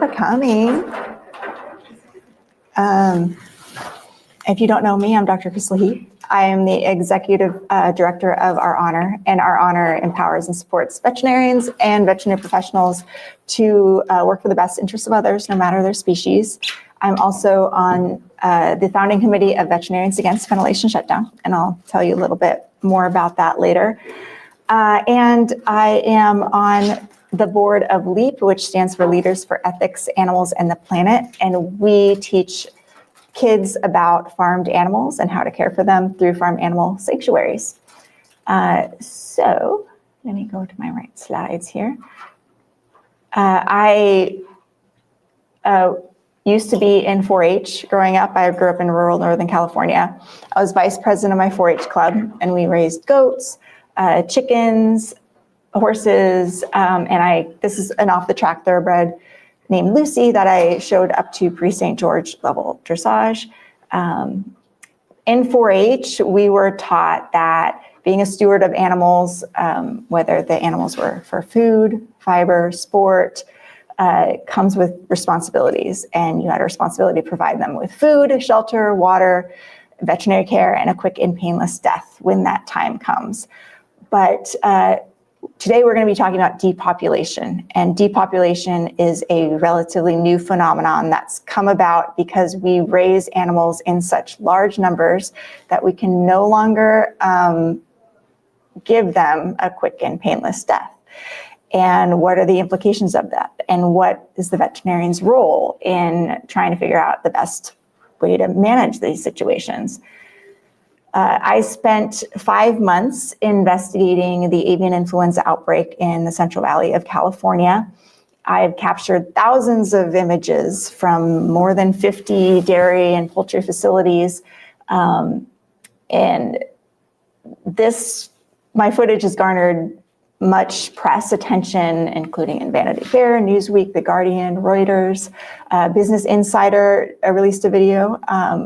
for coming. If you don't know me, I'm Dr. Crystal Heath. I am the Executive Director of Our Honor, and Our Honor empowers and supports veterinarians and veterinary professionals to work for the best interests of others, no matter their species. I'm also on the founding committee of Veterinarians Against Ventilation Shutdown, and I'll tell you a little bit more about that later. And I am on the board of LEAP, which stands for Leaders for Ethics, Animals, and the Planet, and we teach kids about farmed animals and how to care for them through farm animal sanctuaries. So let me go to my right slides here. I used to be in 4-H growing up. I grew up in rural Northern California. I was vice president of my 4-H club, and we raised goats, chickens, horses, and this is an off-the-track thoroughbred named Lucy that I showed up to pre-St. George level dressage. In 4-H, we were taught that being a steward of animals, whether the animals were for food, fiber, sport, comes with responsibilities, and you had a responsibility to provide them with food, shelter, water, veterinary care, and a quick and painless death when that time comes. But today we're going to be talking about depopulation, and depopulation is a relatively new phenomenon that's come about because we raise animals in such large numbers that we can no longer give them a quick and painless death. And what are the implications of that? And what is the veterinarian's role in trying to figure out the best way to manage these situations? I spent 5 months investigating the avian influenza outbreak in the Central Valley of California. I've captured thousands of images from more than 50 dairy and poultry facilities. And my footage has garnered much press attention, including in Vanity Fair, Newsweek, The Guardian, Reuters. Business Insider released a video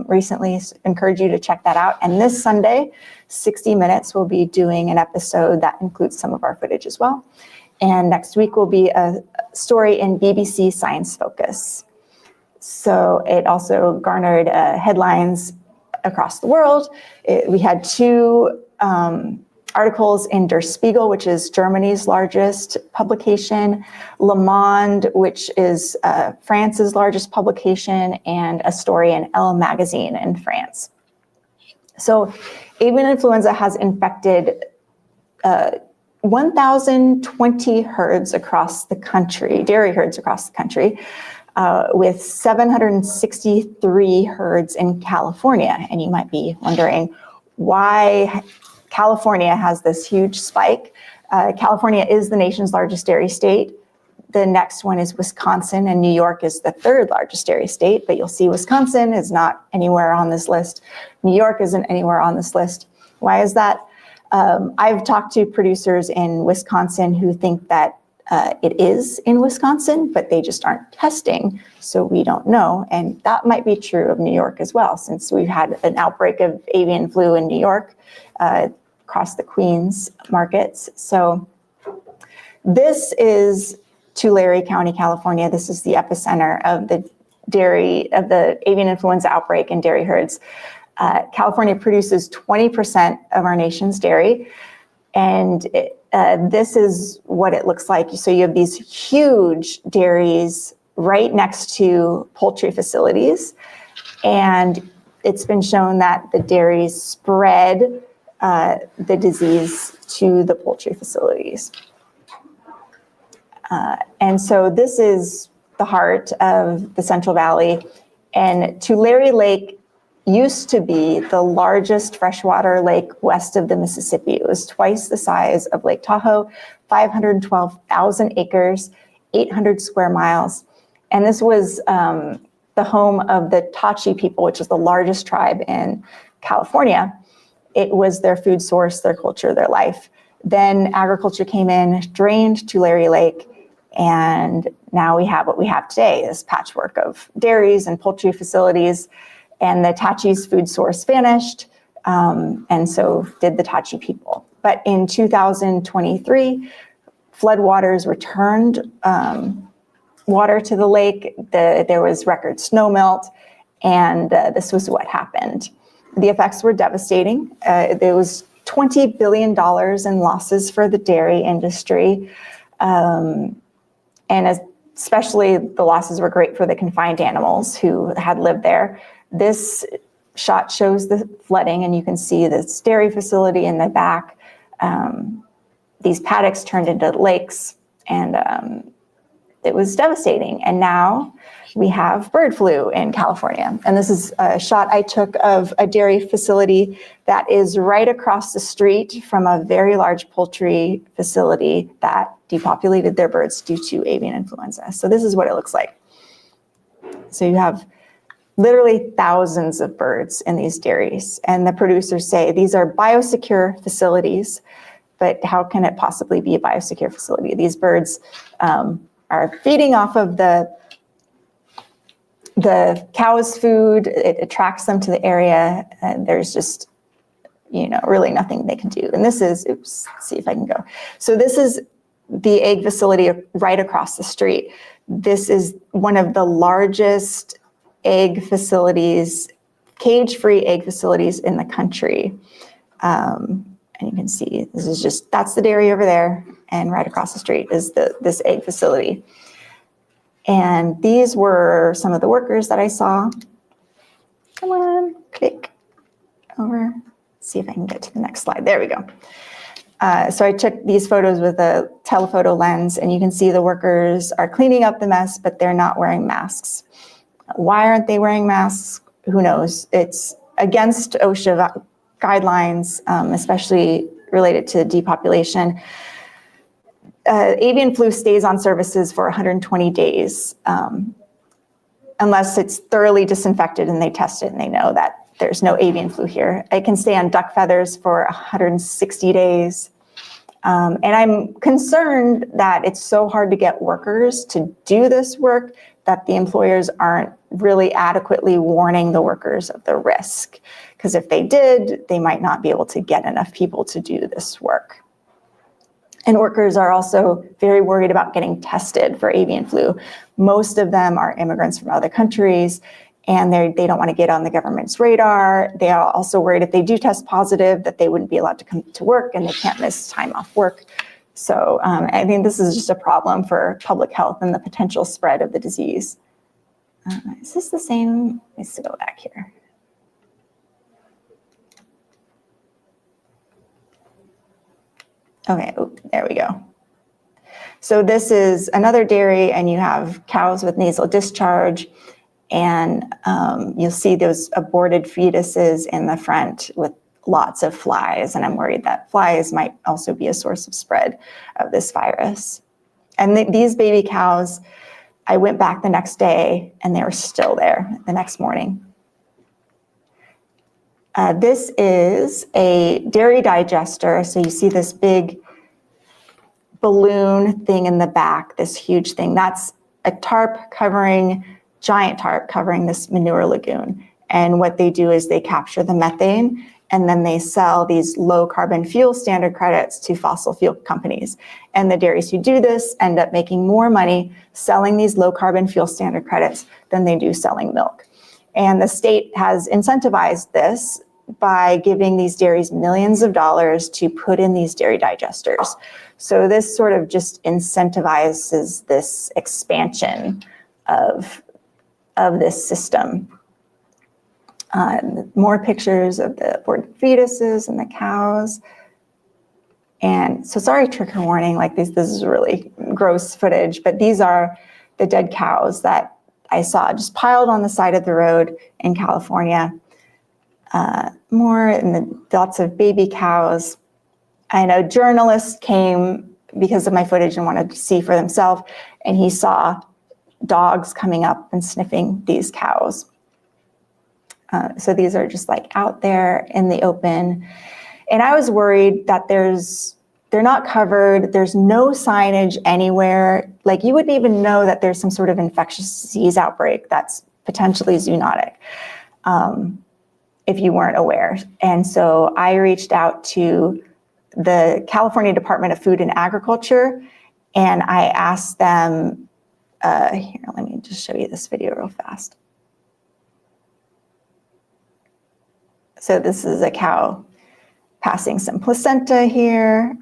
recently. Encourage you to check that out. And this Sunday, 60 Minutes will be doing an episode that includes some of our footage as well. And next week will be a story in BBC Science Focus. So it also garnered headlines across the world. We had two articles in Der Spiegel, which is Germany's largest publication, Le Monde, which is France's largest publication, and a story in Elle magazine in France. So avian influenza has infected 1,020 herds across the country, dairy herds across the country, with 763 herds in California. And you might be wondering why California has this huge spike. California is the nation's largest dairy state. The next one is Wisconsin, and New York is the third largest dairy state, but you'll see Wisconsin is not anywhere on this list. New York isn't anywhere on this list. Why is that? I've talked to producers in Wisconsin who think that it is in Wisconsin, but they just aren't testing, so we don't know. And that might be true of New York as well, since we've had an outbreak of avian flu in New York across the Queens markets. So this is Tulare County, California. This is the epicenter of the avian influenza outbreak in dairy herds. California produces 20% of our nation's dairy, and this is what it looks like. So you have these huge dairies right next to poultry facilities, and it's been shown that the dairies spread the disease to the poultry facilities. And so this is the heart of the Central Valley, and Tulare Lake used to be the largest freshwater lake west of the Mississippi. It was twice the size of Lake Tahoe, 512,000 acres, 800 square miles. And this was the home of the Tachi people, which is the largest tribe in California. It was their food source, their culture, their life. Then agriculture came in, drained Tulare Lake, and now we have what we have today, this patchwork of dairies and poultry facilities. And the Tachi's food source vanished, and so did the Tachi people. But in 2023, floodwaters returned water to the lake. There was record snow melt, and this was what happened. The effects were devastating. There was $20 billion in losses for the dairy industry. And especially the losses were great for the confined animals who had lived there. This shot shows the flooding, and you can see this dairy facility in the back. These paddocks turned into lakes, and it was devastating. And now we have bird flu in California. And this is a shot I took of a dairy facility that is right across the street from a very large poultry facility that depopulated their birds due to avian influenza. So this is what it looks like. So you have literally thousands of birds in these dairies. And the producers say these are biosecure facilities, but how can it possibly be a biosecure facility? These birds are feeding off of the cow's food. It attracts them to the area, and there's just, really nothing they can do. And this is, let's see if I can go. So this is the egg facility right across the street. This is one of the largest egg facilities, cage-free egg facilities in the country. And you can see, that's the dairy over there, and right across the street is this egg facility. And these were some of the workers that I saw. Come on, click over. See if I can get to the next slide. There we go. So I took these photos with a telephoto lens, and you can see the workers are cleaning up the mess, but they're not wearing masks. Why aren't they wearing masks? Who knows? It's against OSHA guidelines, especially related to depopulation. Avian flu stays on services for 120 days, unless it's thoroughly disinfected and they test it and they know that there's no avian flu here. It can stay on duck feathers for 160 days. And I'm concerned that it's so hard to get workers to do this work that the employers aren't really adequately warning the workers of the risk. Because if they did, they might not be able to get enough people to do this work. And workers are also very worried about getting tested for avian flu. Most of them are immigrants from other countries, and they don't want to get on the government's radar. They are also worried if they do test positive that they wouldn't be allowed to come to work and they can't miss time off work. So I think this is just a problem for public health and the potential spread of the disease. Is this the same? Let's go back here. Okay, there we go. So this is another dairy, and you have cows with nasal discharge, and you'll see those aborted fetuses in the front with lots of flies, and I'm worried that flies might also be a source of spread of this virus. And these baby cows, I went back the next day, and they were still there the next morning. This is a dairy digester. So you see this big balloon thing in the back, this huge thing. That's a giant tarp covering this manure lagoon. And what they do is they capture the methane, and then they sell these low carbon fuel standard credits to fossil fuel companies. And the dairies who do this end up making more money selling these low carbon fuel standard credits than they do selling milk. And the state has incentivized this by giving these dairies millions of dollars to put in these dairy digesters. So this sort of just incentivizes this expansion of this system. More pictures of the aborted fetuses and the cows. And so sorry, trigger warning, like this is really gross footage, but these are the dead cows that I saw just piled on the side of the road in California. More and lots of baby cows. And a journalist came because of my footage and wanted to see for themselves, and he saw dogs coming up and sniffing these cows. So these are just like out there in the open. And I was worried that they're not covered. There's no signage anywhere. Like you wouldn't even know that there's some sort of infectious disease outbreak that's potentially zoonotic if you weren't aware. And so I reached out to the California Department of Food and Agriculture, and I asked them Here, let me just show you this video real fast. So this is a cow passing some placenta here.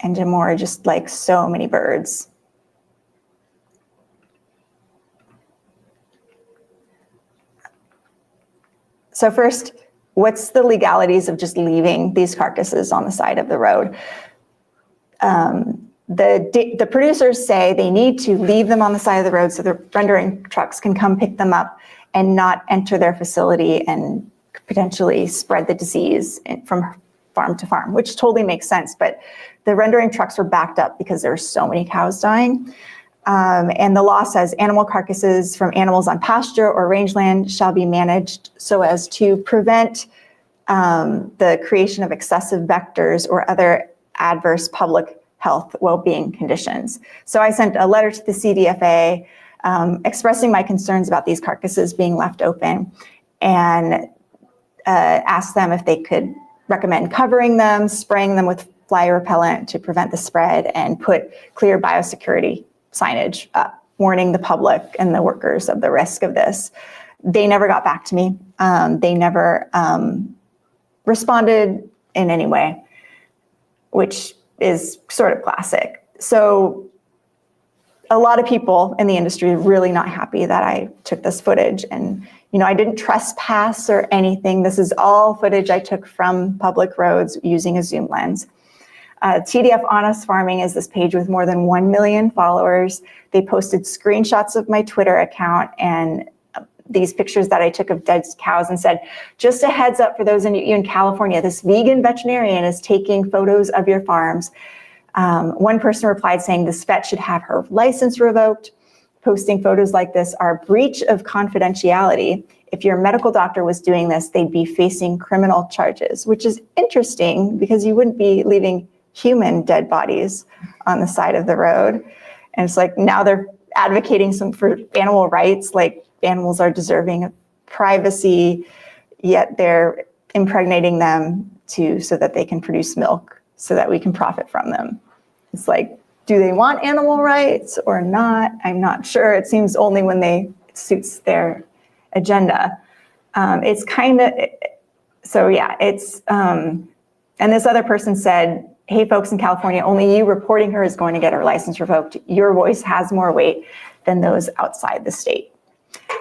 And more just like so many birds. So first, what's the legalities of just leaving these carcasses on the side of the road? The producers say they need to leave them on the side of the road so the rendering trucks can come pick them up and not enter their facility and potentially spread the disease from farm to farm, which totally makes sense. But the rendering trucks were backed up because there were so many cows dying. And the law says animal carcasses from animals on pasture or rangeland shall be managed so as to prevent the creation of excessive vectors or other adverse public health well-being conditions. So I sent a letter to the CDFA expressing my concerns about these carcasses being left open and asked them if they could recommend covering them, spraying them with fly repellent to prevent the spread, and put clear biosecurity signage up, warning the public and the workers of the risk of this. They never got back to me. They never responded in any way, which is sort of classic. So a lot of people in the industry are really not happy that I took this footage, and I didn't trespass or anything. This is all footage I took from public roads using a zoom lens. TDF Honest Farming is this page with more than 1 million followers. They posted screenshots of my Twitter account and these pictures that I took of dead cows and said, just a heads up for those of you in California, this vegan veterinarian is taking photos of your farms. One person replied saying this vet should have her license revoked. Posting photos like this are a breach of confidentiality. If your medical doctor was doing this, they'd be facing criminal charges, which is interesting because you wouldn't be leaving human dead bodies on the side of the road. And it's like now they're advocating for animal rights, like animals are deserving of privacy, yet they're impregnating them so that they can produce milk so that we can profit from them. It's like, do they want animal rights or not? I'm not sure. It seems only when it suits their agenda. It's kind of, so yeah, it's, and this other person said, hey folks in California, only you reporting her is going to get her license revoked. Your voice has more weight than those outside the state.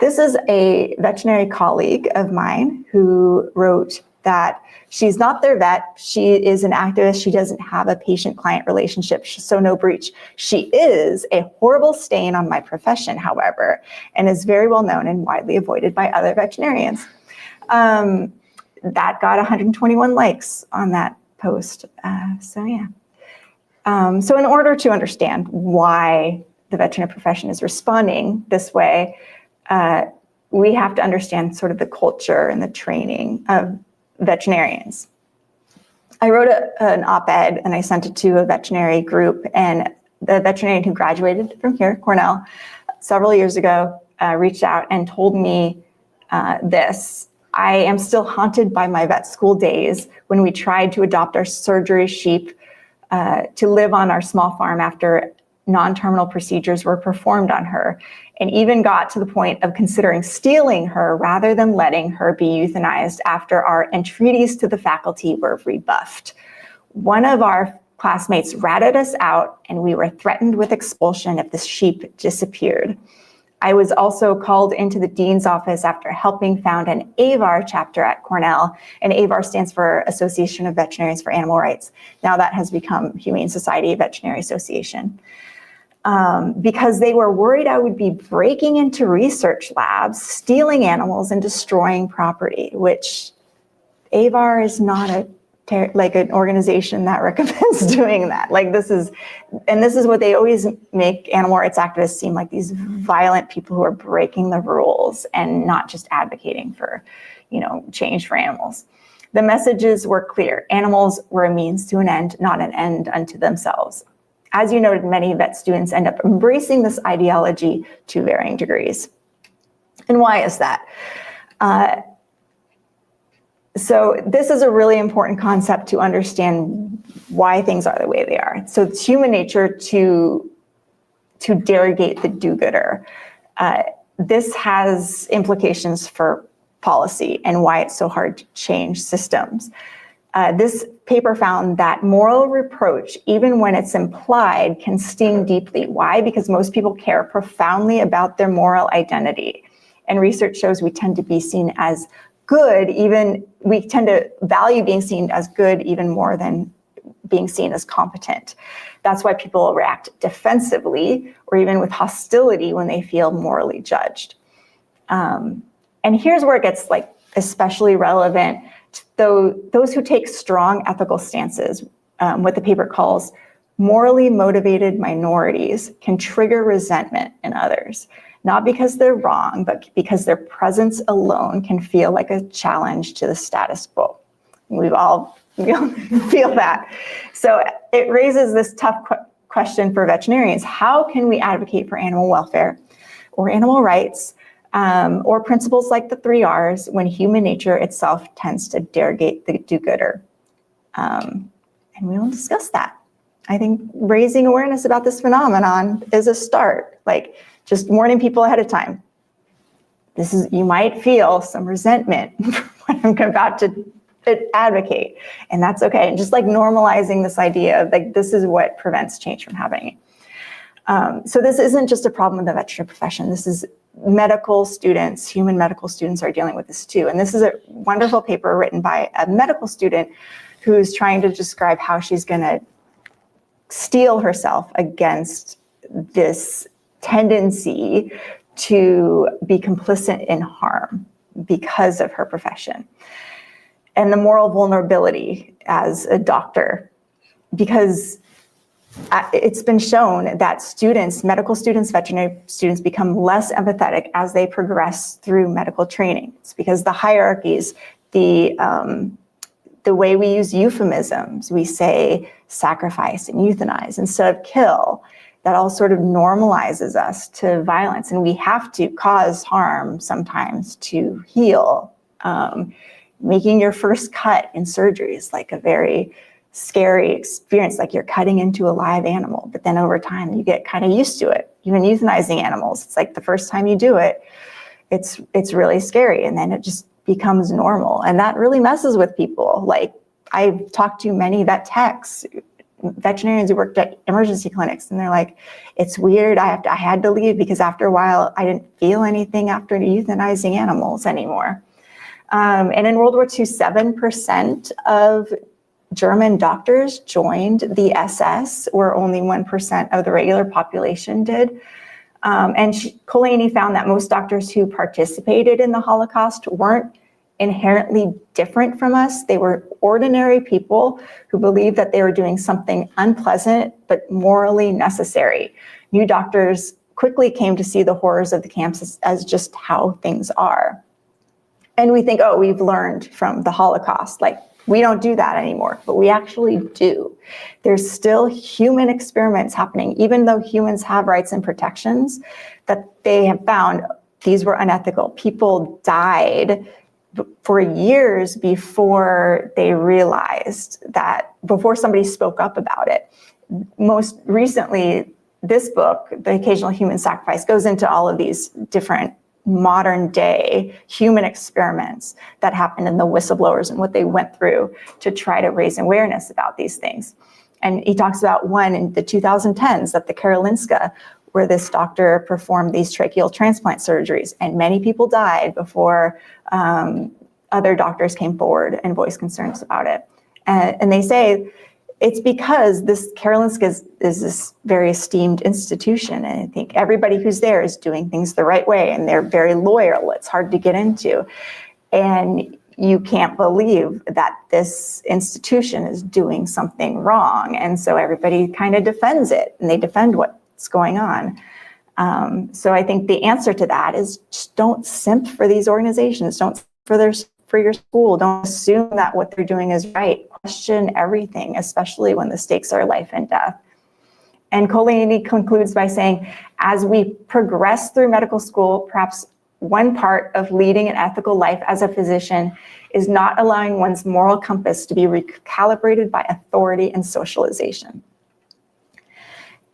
This is a veterinary colleague of mine who wrote that she's not their vet. She is an activist. She doesn't have a patient-client relationship, so no breach. She is a horrible stain on my profession, however, and is very well known and widely avoided by other veterinarians. That got 121 likes on that post. So yeah. So in order to understand why the veterinary profession is responding this way, we have to understand sort of the culture and the training of veterinarians. I wrote an op-ed and I sent it to a veterinary group, and the veterinarian who graduated from here, Cornell, several years ago, reached out and told me this. I am still haunted by my vet school days when we tried to adopt our surgery sheep to live on our small farm after non-terminal procedures were performed on her, and even got to the point of considering stealing her rather than letting her be euthanized after our entreaties to the faculty were rebuffed. One of our classmates ratted us out, and we were threatened with expulsion if the sheep disappeared. I was also called into the dean's office after helping found an AVAR chapter at Cornell, and AVAR stands for Association of Veterinarians for Animal Rights. Now that has become Humane Society Veterinary Association. Because they were worried I would be breaking into research labs, stealing animals, and destroying property, which AVAR is not an organization that recommends doing that. Like this is what they always make animal rights activists seem like, these violent people who are breaking the rules and not just advocating for, change for animals. The messages were clear. Animals were a means to an end, not an end unto themselves. As you noted, many vet students end up embracing this ideology to varying degrees. And why is that? So this is a really important concept to understand why things are the way they are. So it's human nature to to derogate the do-gooder. This has implications for policy and why it's so hard to change systems. This paper found that moral reproach, even when it's implied, can sting deeply. Why? Because most people care profoundly about their moral identity. And research shows we tend to be seen as good, we tend to value being seen as good even more than being seen as competent. That's why people react defensively or even with hostility when they feel morally judged. And here's where it gets like especially relevant to those who take strong ethical stances. What the paper calls morally motivated minorities can trigger resentment in others, not because they're wrong, but because their presence alone can feel like a challenge to the status quo. We all feel that. So it raises this tough question for veterinarians. How can we advocate for animal welfare or animal rights or principles like the 3 R's when human nature itself tends to derogate the do-gooder? And we will discuss that. I think raising awareness about this phenomenon is a start, like just warning people ahead of time. You might feel some resentment when I'm about to advocate, and that's okay. And just like normalizing this idea of like, this is what prevents change from happening. So this isn't just a problem with the veterinary profession. This is medical students, human medical students are dealing with this too. And this is a wonderful paper written by a medical student who's trying to describe how she's gonna steel herself against this tendency to be complicit in harm because of her profession. And the moral vulnerability as a doctor, because it's been shown that students, medical students, veterinary students become less empathetic as they progress through medical training. It's because the hierarchies, the way we use euphemisms, we say sacrifice and euthanize instead of kill, that all sort of normalizes us to violence. And we have to cause harm sometimes to heal. Making your first cut in surgery is like a very scary experience, like you're cutting into a live animal, but then over time you get kind of used to it. Even euthanizing animals, it's like the first time you do it, it's really scary, and then it just becomes normal, and that really messes with people. Like I've talked to many vet techs, veterinarians who worked at emergency clinics, and they're like, it's weird, I had to leave because after a while I didn't feel anything after euthanizing animals anymore. And in World War II, 7% of German doctors joined the SS, where only 1% of the regular population did. And Colany found that most doctors who participated in the Holocaust weren't inherently different from us. They were ordinary people who believed that they were doing something unpleasant but morally necessary. New doctors quickly came to see the horrors of the camps as just how things are. And we think, oh, we've learned from the Holocaust, like we don't do that anymore, but we actually do. There's still human experiments happening, even though humans have rights and protections, that they have found these were unethical. People died for years before they realized that, before somebody spoke up about it. Most recently, this book, The Occasional Human Sacrifice, goes into all of these different modern day human experiments that happened in the whistleblowers and what they went through to try to raise awareness about these things. And he talks about one in the 2010s at the Karolinska, where this doctor performed these tracheal transplant surgeries, and many people died before other doctors came forward and voiced concerns about it. And they say it's because this Karolinska is this very esteemed institution, and I think everybody who's there is doing things the right way, and they're very loyal. It's hard to get into, and you can't believe that this institution is doing something wrong, and so everybody kind of defends it, and they defend what's going on. So I think the answer to that is just don't simp for these organizations. Don't for your school. Don't assume that what they're doing is right. Question everything, especially when the stakes are life and death. And Colany concludes by saying, as we progress through medical school, perhaps one part of leading an ethical life as a physician is not allowing one's moral compass to be recalibrated by authority and socialization.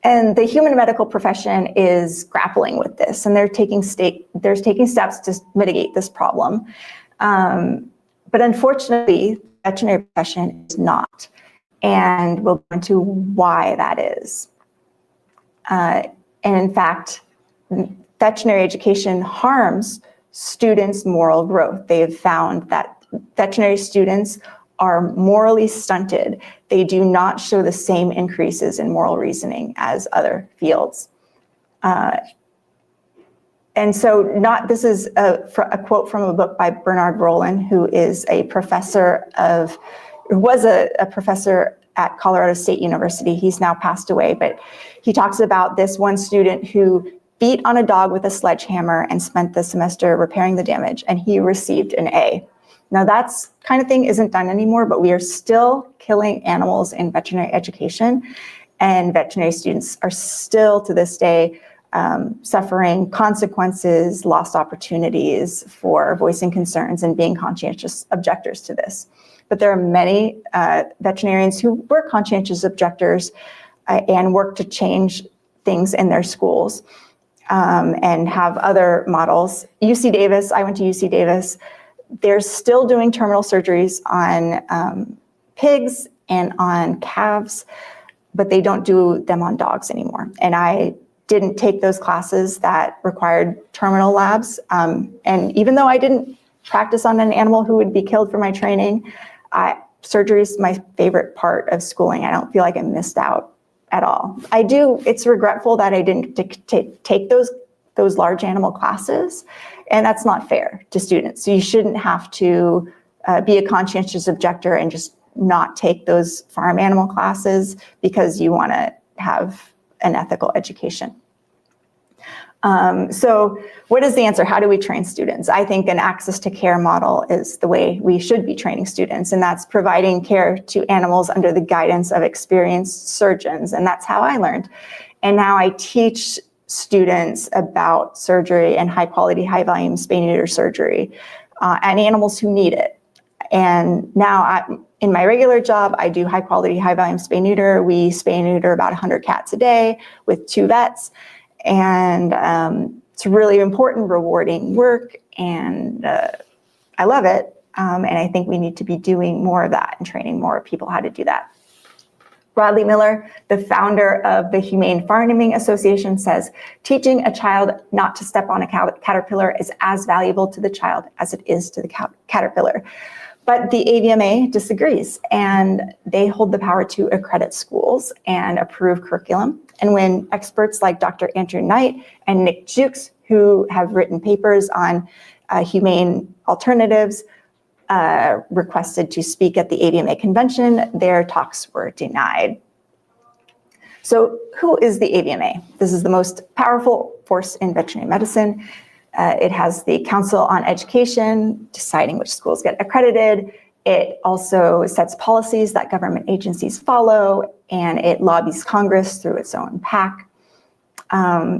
And the human medical profession is grappling with this, and they're taking steps to mitigate this problem. But unfortunately, the veterinary profession is not. And we'll go into why that is. And in fact, veterinary education harms students' moral growth. They have found that veterinary students are morally stunted. They do not show the same increases in moral reasoning as other fields. And so this is a quote from a book by Bernard Rowland, who is a professor was a professor at Colorado State University. He's now passed away, but he talks about this one student who beat on a dog with a sledgehammer and spent the semester repairing the damage, and he received an A. Now that's kind of thing isn't done anymore, but we are still killing animals in veterinary education, and veterinary students are still to this day suffering consequences, lost opportunities for voicing concerns and being conscientious objectors to this. But there are many veterinarians who were conscientious objectors and work to change things in their schools and have other models. UC Davis, I went to UC Davis. They're still doing terminal surgeries on pigs and on calves, but they don't do them on dogs anymore. And I didn't take those classes that required terminal labs. And even though I didn't practice on an animal who would be killed for my training, surgery is my favorite part of schooling. I don't feel like I missed out at all. It's regretful that I didn't take those large animal classes, and that's not fair to students. So you shouldn't have to be a conscientious objector and just not take those farm animal classes because you want to have an ethical education. So what is the answer? How do we train students? I think an access to care model is the way we should be training students, and that's providing care to animals under the guidance of experienced surgeons, and that's how I learned. And now I teach students about surgery and high quality, high volume spay-neuter surgery and animals who need it. And now in my regular job, I do high quality, high volume spay-neuter. We spay-neuter about 100 cats a day with 2 vets. And it's really important, rewarding work, and I love it. And I think we need to be doing more of that and training more people how to do that. Bradley Miller, the founder of the Humane Farming Association, says, teaching a child not to step on a caterpillar is as valuable to the child as it is to the caterpillar. But the AVMA disagrees, and they hold the power to accredit schools and approve curriculum. And when experts like Dr. Andrew Knight and Nick Jukes, who have written papers on humane alternatives, requested to speak at the AVMA convention, their talks were denied. So who is the AVMA? This is the most powerful force in veterinary medicine. It has the Council on Education, deciding which schools get accredited. It also sets policies that government agencies follow, and it lobbies Congress through its own PAC.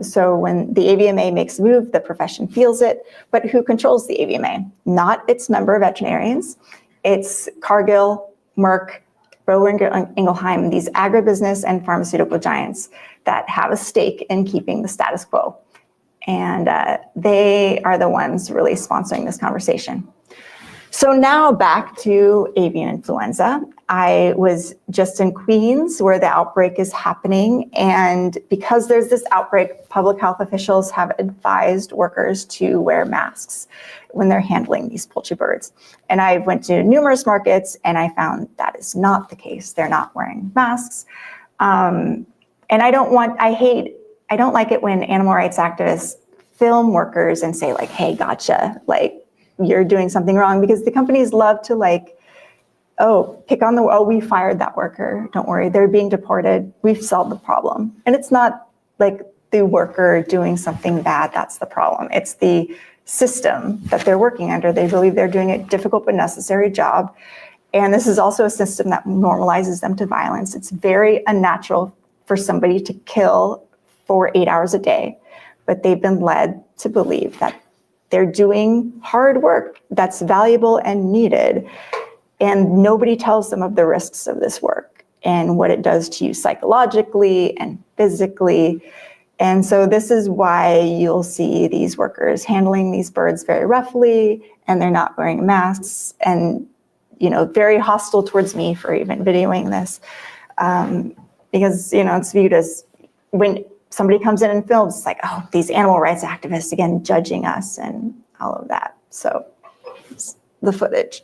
So when the AVMA makes a move, the profession feels it. But who controls the AVMA? Not its member veterinarians. It's Cargill, Merck, Boehringer Ingelheim, these agribusiness and pharmaceutical giants that have a stake in keeping the status quo. And they are the ones really sponsoring this conversation. So now back to avian influenza. I was just in Queens where the outbreak is happening. And because there's this outbreak, public health officials have advised workers to wear masks when they're handling these poultry birds. And I went to numerous markets and I found that is not the case. They're not wearing masks. And I don't like it when animal rights activists film workers and say like, hey, gotcha, like you're doing something wrong, because the companies love to like, we fired that worker. Don't worry, they're being deported. We've solved the problem. And it's not like the worker doing something bad, that's the problem. It's the system that they're working under. They believe they're doing a difficult but necessary job. And this is also a system that normalizes them to violence. It's very unnatural for somebody to kill for 8 hours a day, but they've been led to believe that they're doing hard work that's valuable and needed, and nobody tells them of the risks of this work. and what it does to you psychologically and physically. And so this is why you'll see these workers handling these birds very roughly, and they're not wearing masks, and very hostile towards me for even videoing this, because it's viewed as, when somebody comes in and films, it's like, oh, these animal rights activists again judging us and all of that. So it's the footage.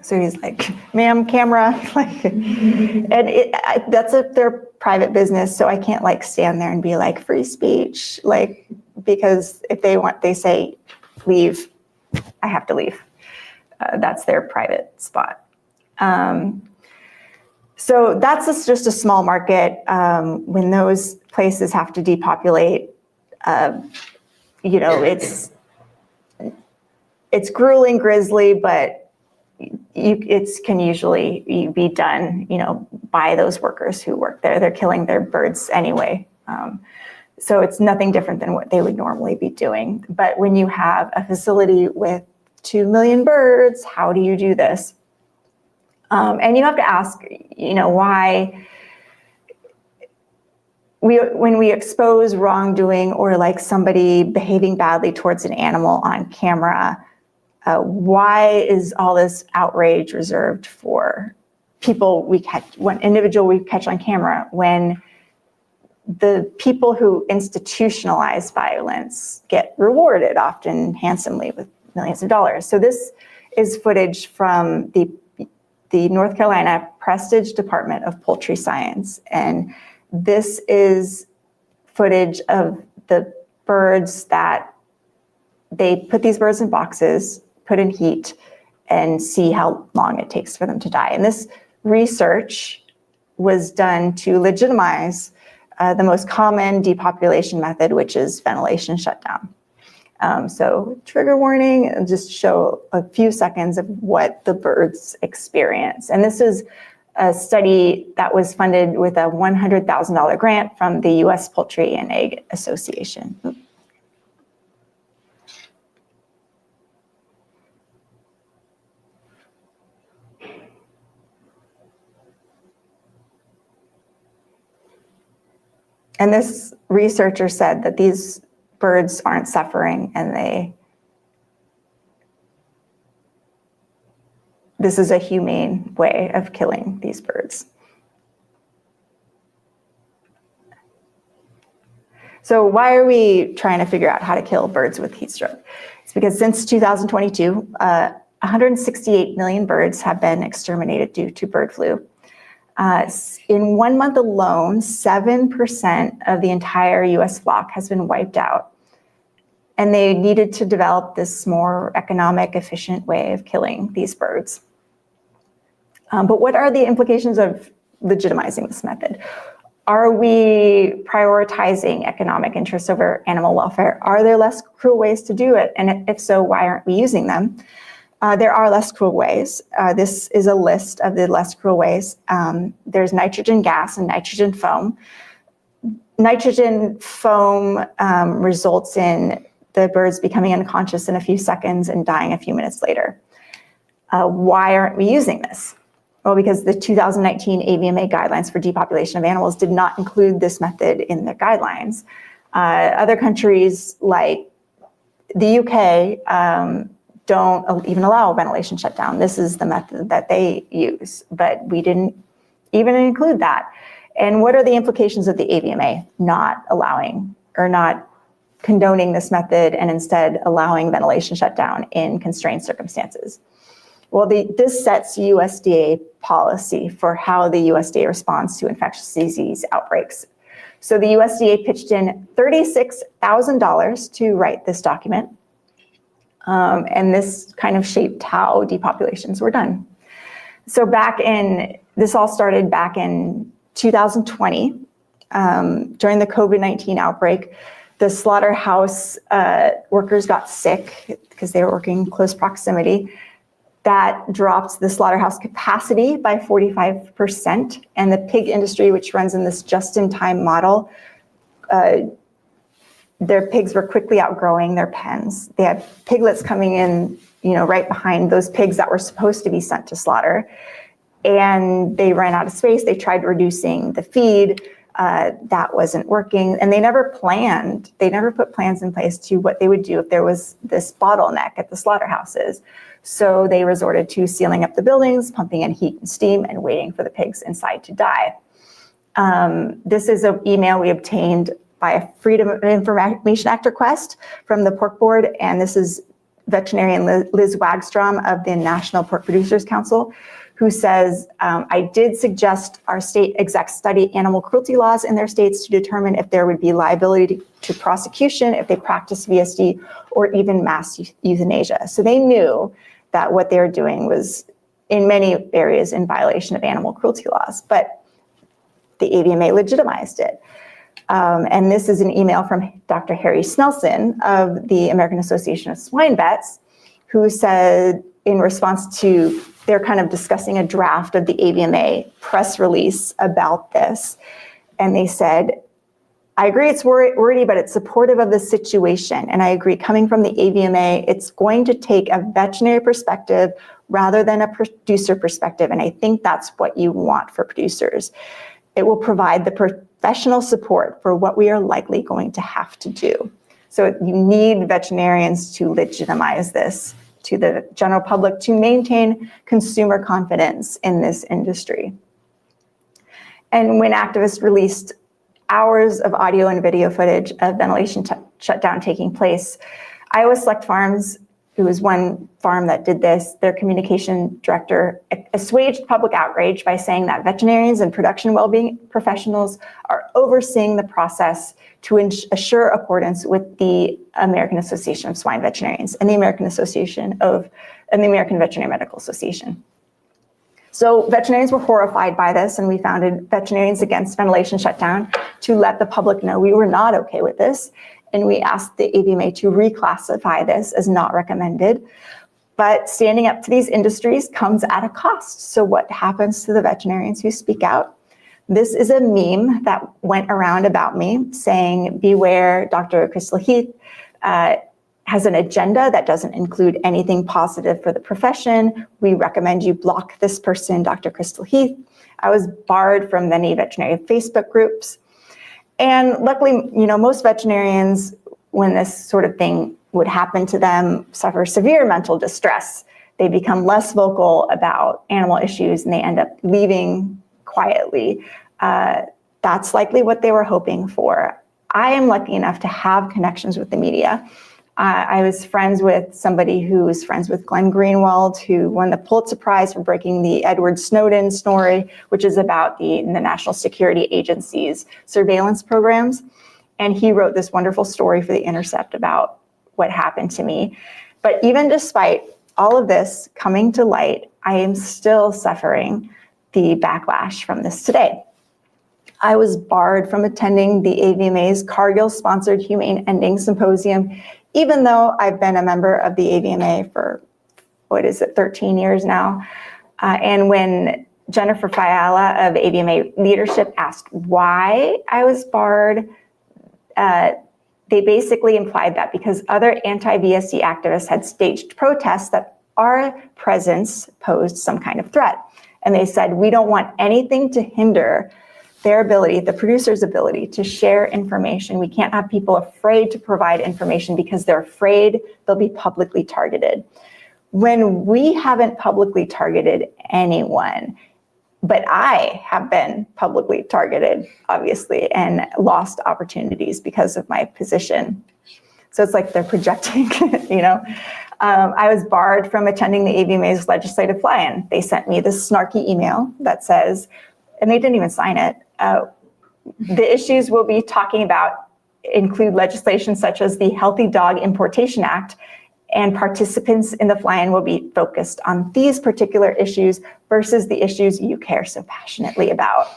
So he's like, ma'am, camera, and that's their private business. So I can't stand there and be like, free speech, because if they say leave, I have to leave. That's their private spot. So that's just a small market. When those places have to depopulate, it's grueling, grisly, but it can usually be done, by those workers who work there. They're killing their birds anyway. So it's nothing different than what they would normally be doing. But when you have a facility with 2 million birds, how do you do this? And you have to ask, why when we expose wrongdoing or somebody behaving badly towards an animal on camera, why is all this outrage reserved for people we catch, one individual we catch on camera, when the people who institutionalize violence get rewarded, often handsomely, with millions of dollars? So this is footage from the North Carolina Prestige Department of Poultry Science. And this is footage of the birds that they put these birds in boxes, put in heat, and see how long it takes for them to die. And this research was done to legitimize the most common depopulation method, which is ventilation shutdown. So trigger warning, and just show a few seconds of what the birds experience. And this is a study that was funded with a $100,000 grant from the U.S. Poultry and Egg Association. And this researcher said that these birds aren't suffering, and this is a humane way of killing these birds. So why are we trying to figure out how to kill birds with heat stroke? It's because since 2022, 168 million birds have been exterminated due to bird flu. In 1 month alone, 7% of the entire US flock has been wiped out. And they needed to develop this more economic, efficient way of killing these birds. But what are the implications of legitimizing this method? Are we prioritizing economic interests over animal welfare? Are there less cruel ways to do it? And if so, why aren't we using them? There are less cruel ways. This is a list of the less cruel ways. There's nitrogen gas and nitrogen foam. Nitrogen foam results in the birds becoming unconscious in a few seconds and dying a few minutes later. Why aren't we using this? Well, because the 2019 AVMA guidelines for depopulation of animals did not include this method in their guidelines. Other countries like the UK don't even allow ventilation shutdown. This is the method that they use, but we didn't even include that. And what are the implications of the AVMA not allowing or not condoning this method and instead allowing ventilation shutdown in constrained circumstances? Well, this sets USDA policy for how the USDA responds to infectious disease outbreaks. So the USDA pitched in $36,000 to write this document. And this kind of shaped how depopulations were done. So this all started back in 2020, during the COVID-19 outbreak. The slaughterhouse workers got sick because they were working in close proximity. That dropped the slaughterhouse capacity by 45%. And the pig industry, which runs in this just-in-time model, their pigs were quickly outgrowing their pens. They had piglets coming in, right behind those pigs that were supposed to be sent to slaughter. And they ran out of space. They tried reducing the feed. That wasn't working. And they never put plans in place to what they would do if there was this bottleneck at the slaughterhouses. So they resorted to sealing up the buildings, pumping in heat and steam, and waiting for the pigs inside to die. This is an email we obtained by a Freedom of Information Act request from the Pork Board. And this is veterinarian Liz Wagstrom of the National Pork Producers Council, who says, I did suggest our state execs study animal cruelty laws in their states to determine if there would be liability to prosecution if they practice VSD or even mass euthanasia. So they knew that what they were doing was in many areas in violation of animal cruelty laws, but the AVMA legitimized it. And this is an email from Dr. Harry Snelson of the American Association of Swine Vets, who said in response to, they're kind of discussing a draft of the AVMA press release about this. And they said, I agree it's wordy, but it's supportive of the situation. And I agree, coming from the AVMA, it's going to take a veterinary perspective rather than a producer perspective. And I think that's what you want for producers. It will provide the professional support for what we are likely going to have to do. So you need veterinarians to legitimize this to the general public to maintain consumer confidence in this industry. And when activists released hours of audio and video footage of ventilation shutdown taking place, Iowa Select Farms, who was one farm that did this, their communication director assuaged public outrage by saying that veterinarians and production well-being professionals are overseeing the process to assure accordance with the American Association of Swine Veterinarians and the American Veterinary Medical Association. So veterinarians were horrified by this, and we founded Veterinarians Against Ventilation Shutdown to let the public know we were not okay with this. And we asked the AVMA to reclassify this as not recommended. But standing up to these industries comes at a cost. So what happens to the veterinarians who speak out? This is a meme that went around about me saying, beware, Dr. Crystal Heath has an agenda that doesn't include anything positive for the profession. We recommend you block this person, Dr. Crystal Heath. I was barred from many veterinary Facebook groups. And luckily, most veterinarians, when this sort of thing would happen to them, suffer severe mental distress. They become less vocal about animal issues and they end up leaving quietly. That's likely what they were hoping for. I am lucky enough to have connections with the media. I was friends with somebody who was friends with Glenn Greenwald, who won the Pulitzer Prize for breaking the Edward Snowden story, which is about the National Security Agency's surveillance programs. And he wrote this wonderful story for The Intercept about what happened to me. But even despite all of this coming to light, I am still suffering the backlash from this today. I was barred from attending the AVMA's Cargill-sponsored Humane Ending Symposium, even though I've been a member of the AVMA for, 13 years now. And when Jennifer Fiala of AVMA leadership asked why I was barred, they basically implied that because other anti-VSD activists had staged protests that our presence posed some kind of threat. And they said, we don't want anything to hinder their ability, the producer's ability to share information. We can't have people afraid to provide information because they're afraid they'll be publicly targeted. When we haven't publicly targeted anyone, but I have been publicly targeted, obviously, and lost opportunities because of my position. So it's like they're projecting, I was barred from attending the AVMA's legislative fly-in. They sent me this snarky email that says, and they didn't even sign it, the issues we'll be talking about include legislation such as the Healthy Dog Importation Act and participants in the fly-in will be focused on these particular issues versus the issues you care so passionately about.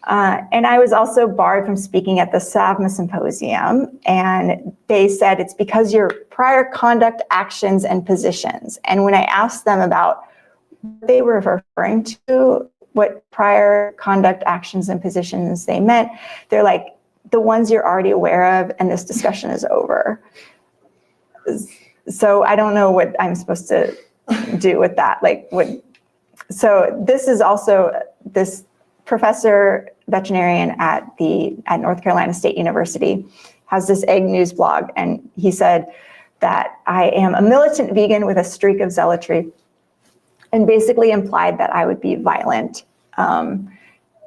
And I was also barred from speaking at the SAVMA Symposium, and they said it's because your prior conduct, actions, and positions. And when I asked them about what they were referring to, what prior conduct, actions, and positions they meant, they're like, the ones you're already aware of, and this discussion is over. So I don't know what I'm supposed to do with that. So this is also this professor veterinarian at North Carolina State University has this egg news blog, and he said that I am a militant vegan with a streak of zealotry, and basically implied that I would be violent,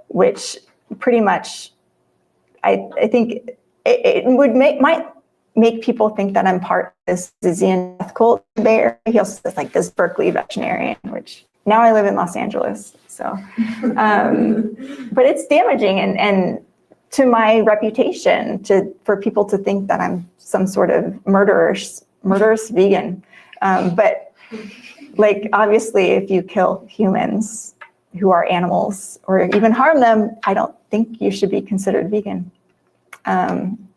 which pretty much I think it might make people think that I'm part of this Zizian death cult. He also says like this Berkeley veterinarian, which now I live in Los Angeles. So, but it's damaging and to my reputation for people to think that I'm some sort of murderous vegan. But like, obviously, if you kill humans who are animals or even harm them, I don't think you should be considered vegan.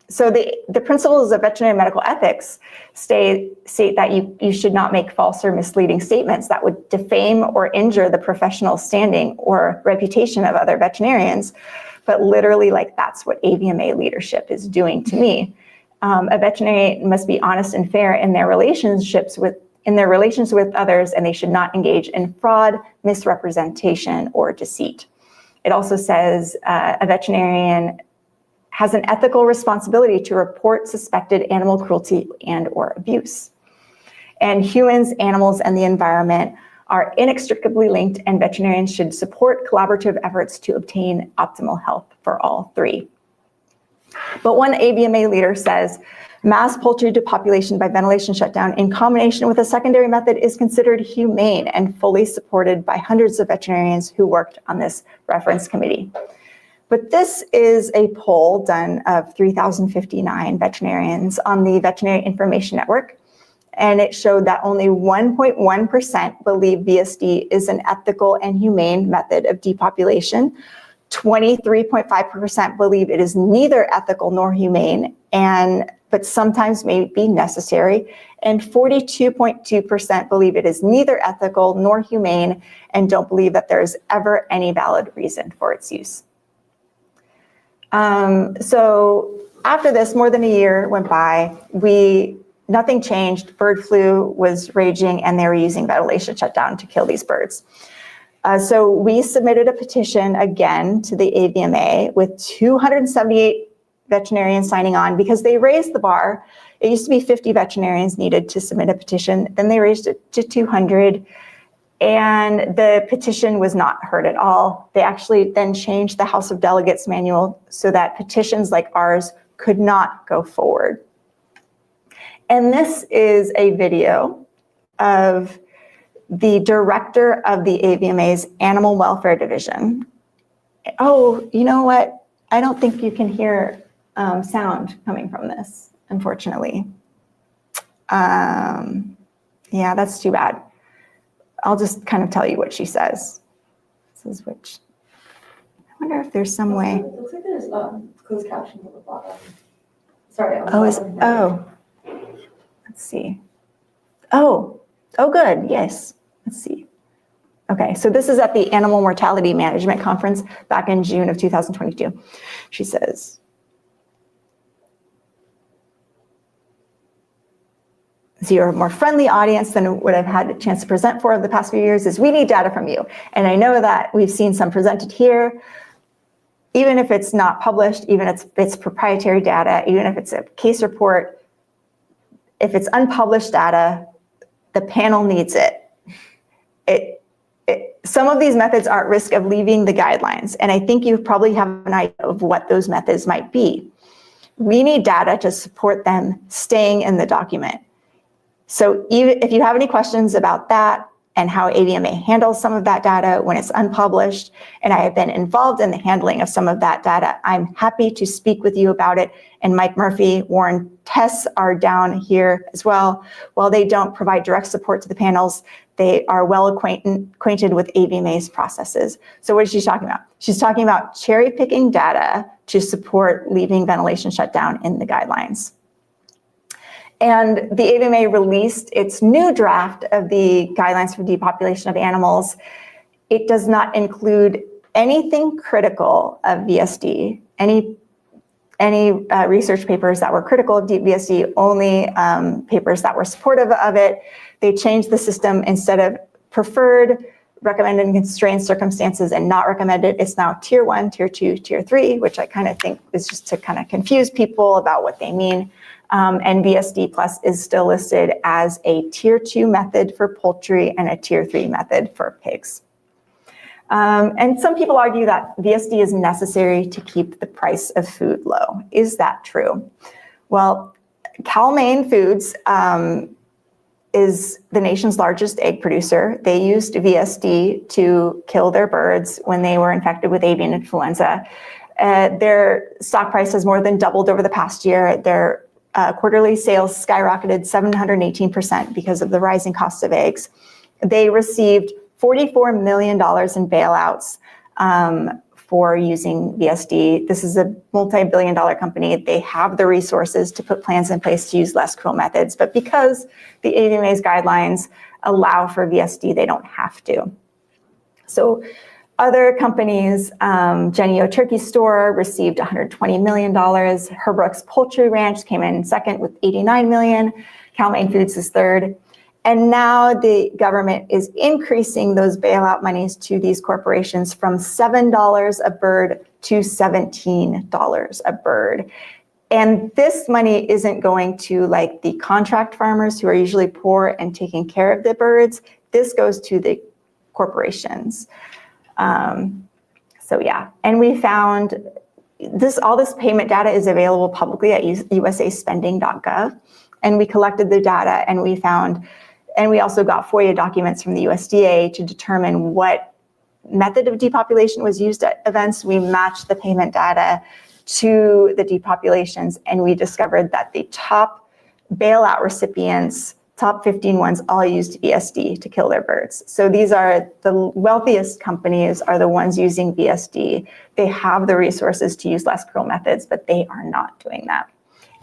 So the principles of veterinary medical ethics state that you should not make false or misleading statements that would defame or injure the professional standing or reputation of other veterinarians. But literally, like, that's what AVMA leadership is doing to me. A veterinarian must be honest and fair in their relations with others, and they should not engage in fraud, misrepresentation, or deceit. It also says a veterinarian has an ethical responsibility to report suspected animal cruelty and or abuse. And humans, animals, and the environment are inextricably linked, and veterinarians should support collaborative efforts to obtain optimal health for all three. But one AVMA leader says, mass poultry depopulation by ventilation shutdown in combination with a secondary method is considered humane and fully supported by hundreds of veterinarians who worked on this reference committee. But this is a poll done of 3,059 veterinarians on the Veterinary Information Network, and it showed that only 1.1% believe VSD is an ethical and humane method of depopulation. 23.5% believe it is neither ethical nor humane, but sometimes may be necessary, and 42.2% believe it is neither ethical nor humane and don't believe that there's ever any valid reason for its use. So after this, more than a year went by, nothing changed. Bird flu was raging, and they were using ventilation shutdown to kill these birds. So we submitted a petition again to the AVMA with 278 veterinarians signing on because they raised the bar. It used to be 50 veterinarians needed to submit a petition. Then they raised it to 200. And the petition was not heard at all. They actually then changed the House of Delegates manual so that petitions like ours could not go forward. And this is a video of the director of the AVMA's Animal Welfare Division. Oh, you know what? I don't think you can hear sound coming from this, unfortunately. Yeah, that's too bad. I'll just kind of tell you what she says. This is which. I wonder if there's some way. It looks like there's closed captions at the bottom. Sorry. Let's see. Oh, good. Yes. Let's see. Okay, so this is at the Animal Mortality Management Conference back in June of 2022. She says, so you're a more friendly audience than what I've had a chance to present for over the past few years is we need data from you. And I know that we've seen some presented here, even if it's not published, even if it's proprietary data, even if it's a case report, if it's unpublished data, the panel needs it. Some of these methods are at risk of leaving the guidelines, and I think you probably have an idea of what those methods might be. We need data to support them staying in the document. So even if you have any questions about that and how AVMA handles some of that data when it's unpublished, and I have been involved in the handling of some of that data. I'm happy to speak with you about it, and Mike Murphy, Warren Tess are down here as well. While they don't provide direct support to the panels, they are well acquainted with AVMA's processes. So what is she talking about? She's talking about cherry picking data to support leaving ventilation shut down in the guidelines. And the AVMA released its new draft of the guidelines for depopulation of animals. It does not include anything critical of VSD, any research papers that were critical of VSD, only papers that were supportive of it. They changed the system. Instead of preferred, recommended in constrained circumstances, and not recommended, it's now tier 1, tier 2, tier 3, which I kind of think is just to kind of confuse people about what they mean. And VSD plus is still listed as a tier 2 method for poultry and a tier 3 method for pigs. And some people argue that VSD is necessary to keep the price of food low. Is that true? Well, Cal-Maine Foods is the nation's largest egg producer. They used VSD to kill their birds when they were infected with avian influenza. Their stock price has more than doubled over the past year. Their quarterly sales skyrocketed 718% because of the rising cost of eggs. They received $44 million in bailouts for using VSD. This is a multi-billion-dollar company. They have the resources to put plans in place to use less cruel methods, but because the AVMA's guidelines allow for VSD, they don't have to. So other companies, Jennie-O Turkey Store received $120 million. Herbrooks Poultry Ranch came in second with $89 million. Cal-Maine Foods is third. And now the government is increasing those bailout monies to these corporations from $7 a bird to $17 a bird. And this money isn't going to like the contract farmers who are usually poor and taking care of the birds. This goes to the corporations. So yeah, and we found all this payment data is available publicly at usaspending.gov. And we collected the data and we also got FOIA documents from the USDA to determine what method of depopulation was used at events. We matched the payment data to the depopulations, and we discovered that the top bailout recipients, top 15 ones, all used VSD to kill their birds. So these are the wealthiest companies are the ones using VSD. They have the resources to use less cruel methods, but they are not doing that.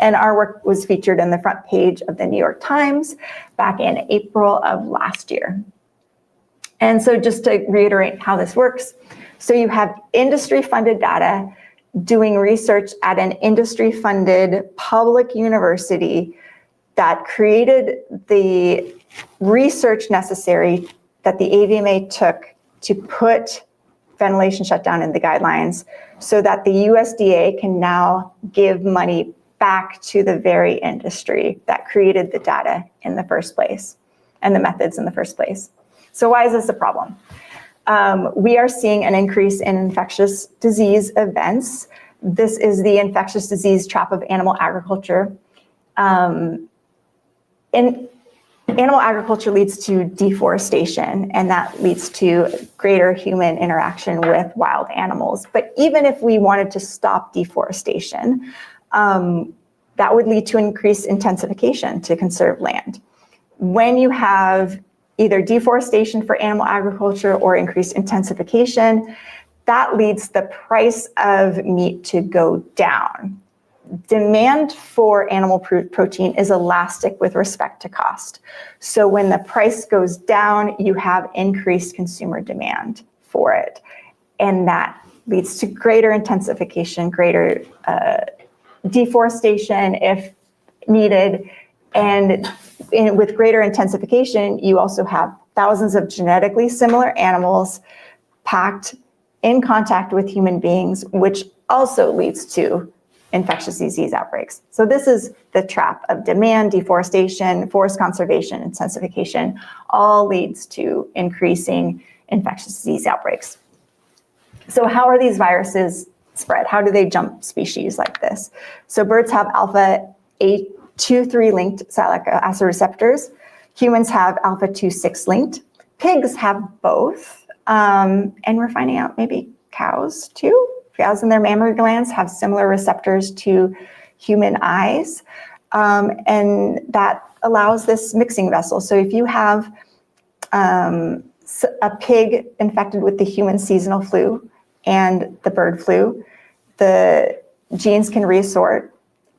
And our work was featured in the front page of the New York Times back in April of last year. And so just to reiterate how this works, so you have industry-funded data doing research at an industry-funded public university that created the research necessary that the AVMA took to put ventilation shutdown in the guidelines so that the USDA can now give money back to the very industry that created the data in the first place and the methods in the first place. So why is this a problem? We are seeing an increase in infectious disease events. This is the infectious disease trap of animal agriculture. And animal agriculture leads to deforestation, and that leads to greater human interaction with wild animals. But even if we wanted to stop deforestation, that would lead to increased intensification to conserve land. When you have either deforestation for animal agriculture or increased intensification, that leads the price of meat to go down. Demand for animal protein is elastic with respect to cost. So when the price goes down, you have increased consumer demand for it. And that leads to greater intensification, greater deforestation if needed. And with greater intensification, you also have thousands of genetically similar animals packed in contact with human beings, which also leads to infectious disease outbreaks. So this is the trap of demand, deforestation, forest conservation, intensification, all leads to increasing infectious disease outbreaks. So how are these viruses spread? How do they jump species like this? So birds have alpha 2-3 linked sialic acid receptors. Humans have alpha 2-6 linked. pigs have both, and we're finding out maybe cows too. Cows in their mammary glands have similar receptors to human eyes, and that allows this mixing vessel. So if you have a pig infected with the human seasonal flu and the bird flu, the genes can reassort,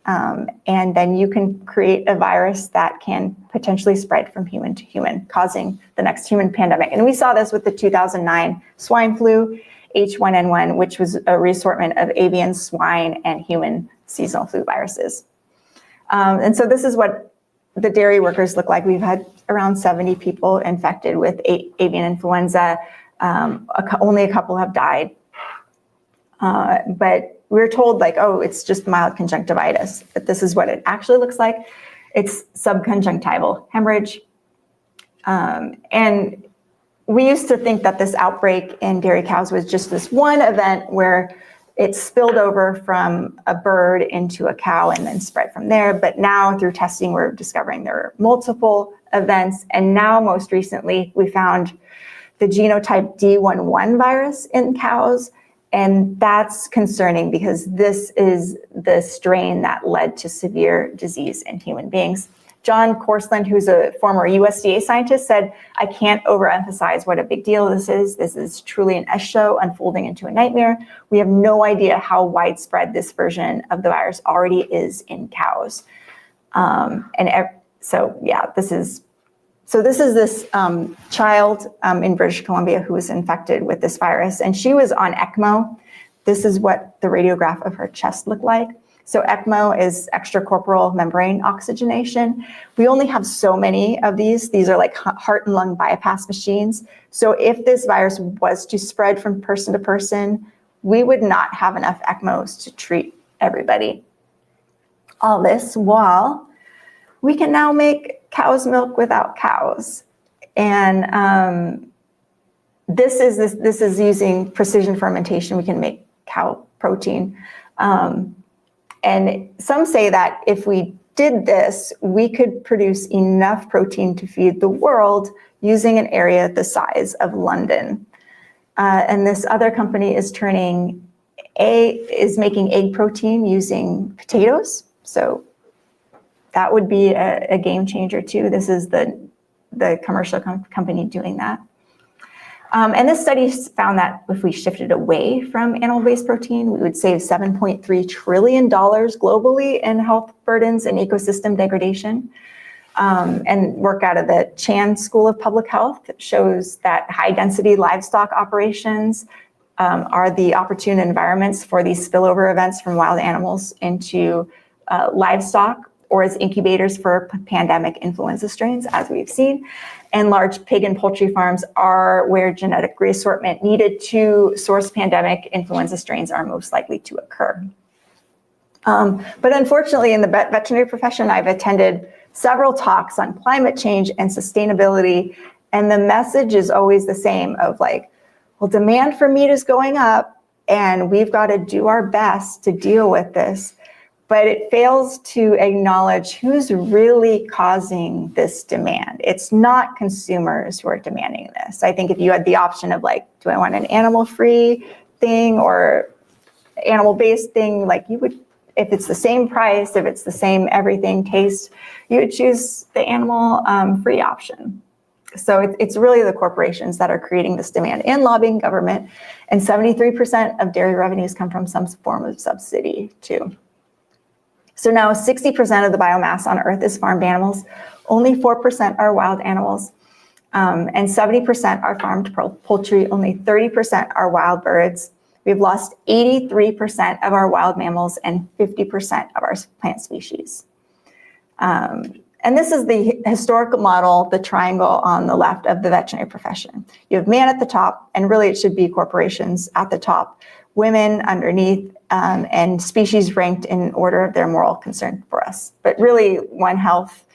and then you can create a virus that can potentially spread from human to human, causing the next human pandemic. And we saw this with the 2009 swine flu, H1N1, which was a reassortment of avian, swine, and human seasonal flu viruses. And so this is what the dairy workers look like. We've had around 70 people infected with avian influenza. Only a couple have died. But we're told like, oh, it's just mild conjunctivitis. But this is what it actually looks like. It's subconjunctival hemorrhage. And we used to think that this outbreak in dairy cows was just this one event where it spilled over from a bird into a cow and then spread from there. But now through testing, we're discovering there are multiple events. And now most recently, we found the genotype D11 virus in cows. And that's concerning because this is the strain that led to severe disease in human beings. John Korsland, who's a former USDA scientist, said, I can't overemphasize what a big deal this is. This is truly an S show unfolding into a nightmare. We have no idea how widespread this version of the virus already is in cows. This is this child in British Columbia who was infected with this virus, and she was on ECMO. This is what the radiograph of her chest looked like. So ECMO is extracorporeal membrane oxygenation. We only have so many of these. These are like heart and lung bypass machines. So if this virus was to spread from person to person, we would not have enough ECMOs to treat everybody. All this while we can now make cow's milk without cows. And this is using precision fermentation. We can make cow protein. And some say that if we did this, we could produce enough protein to feed the world using an area the size of London. And this other company is making egg protein using potatoes. So that would be a game changer too. This is the commercial company doing that. And this study found that if we shifted away from animal-based protein, we would save $7.3 trillion globally in health burdens and ecosystem degradation. And work out of the Chan School of Public Health shows that high-density livestock operations are the opportune environments for these spillover events from wild animals into livestock, or as incubators for pandemic influenza strains, as we've seen. And large pig and poultry farms are where genetic reassortment needed to source pandemic influenza strains are most likely to occur. But unfortunately, in the veterinary profession, I've attended several talks on climate change and sustainability, and the message is always the same of like, well, demand for meat is going up, and we've got to do our best to deal with this. But it fails to acknowledge who's really causing this demand. It's not consumers who are demanding this. I think if you had the option of like, do I want an animal-free thing or animal-based thing, like you would, if it's the same price, if it's the same everything taste, you would choose the animal-free option. So it's really the corporations that are creating this demand and lobbying government. And 73% of dairy revenues come from some form of subsidy too. So now 60% of the biomass on Earth is farmed animals. Only 4% are wild animals. And 70% are farmed poultry. Only 30% are wild birds. We've lost 83% of our wild mammals and 50% of our plant species. And this is the historical model, the triangle on the left of the veterinary profession. You have man at the top, and really it should be corporations at the top, women underneath, and species ranked in order of their moral concern for us. But really, One Health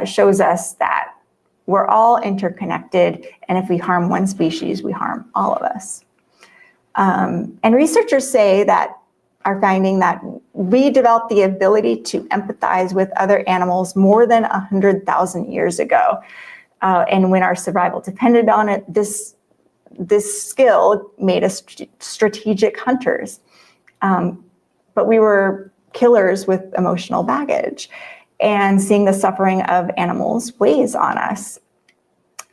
shows us that we're all interconnected, and if we harm one species, we harm all of us. And researchers say that are finding that we developed the ability to empathize with other animals more than 100,000 years ago. And when our survival depended on it, this skill made us strategic hunters. But we were killers with emotional baggage. And seeing the suffering of animals weighs on us.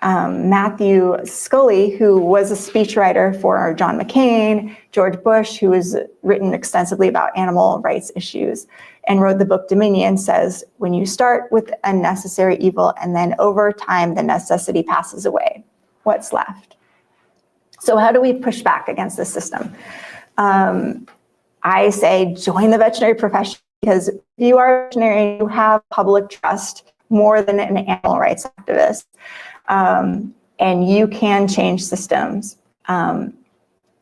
Matthew Scully, who was a speechwriter for John McCain, George Bush, who has written extensively about animal rights issues and wrote the book Dominion, says, when you start with a necessary evil and then over time the necessity passes away, what's left? So how do we push back against this system? I say join the veterinary profession, because if you are a veterinarian, you have public trust more than an animal rights activist. And you can change systems. And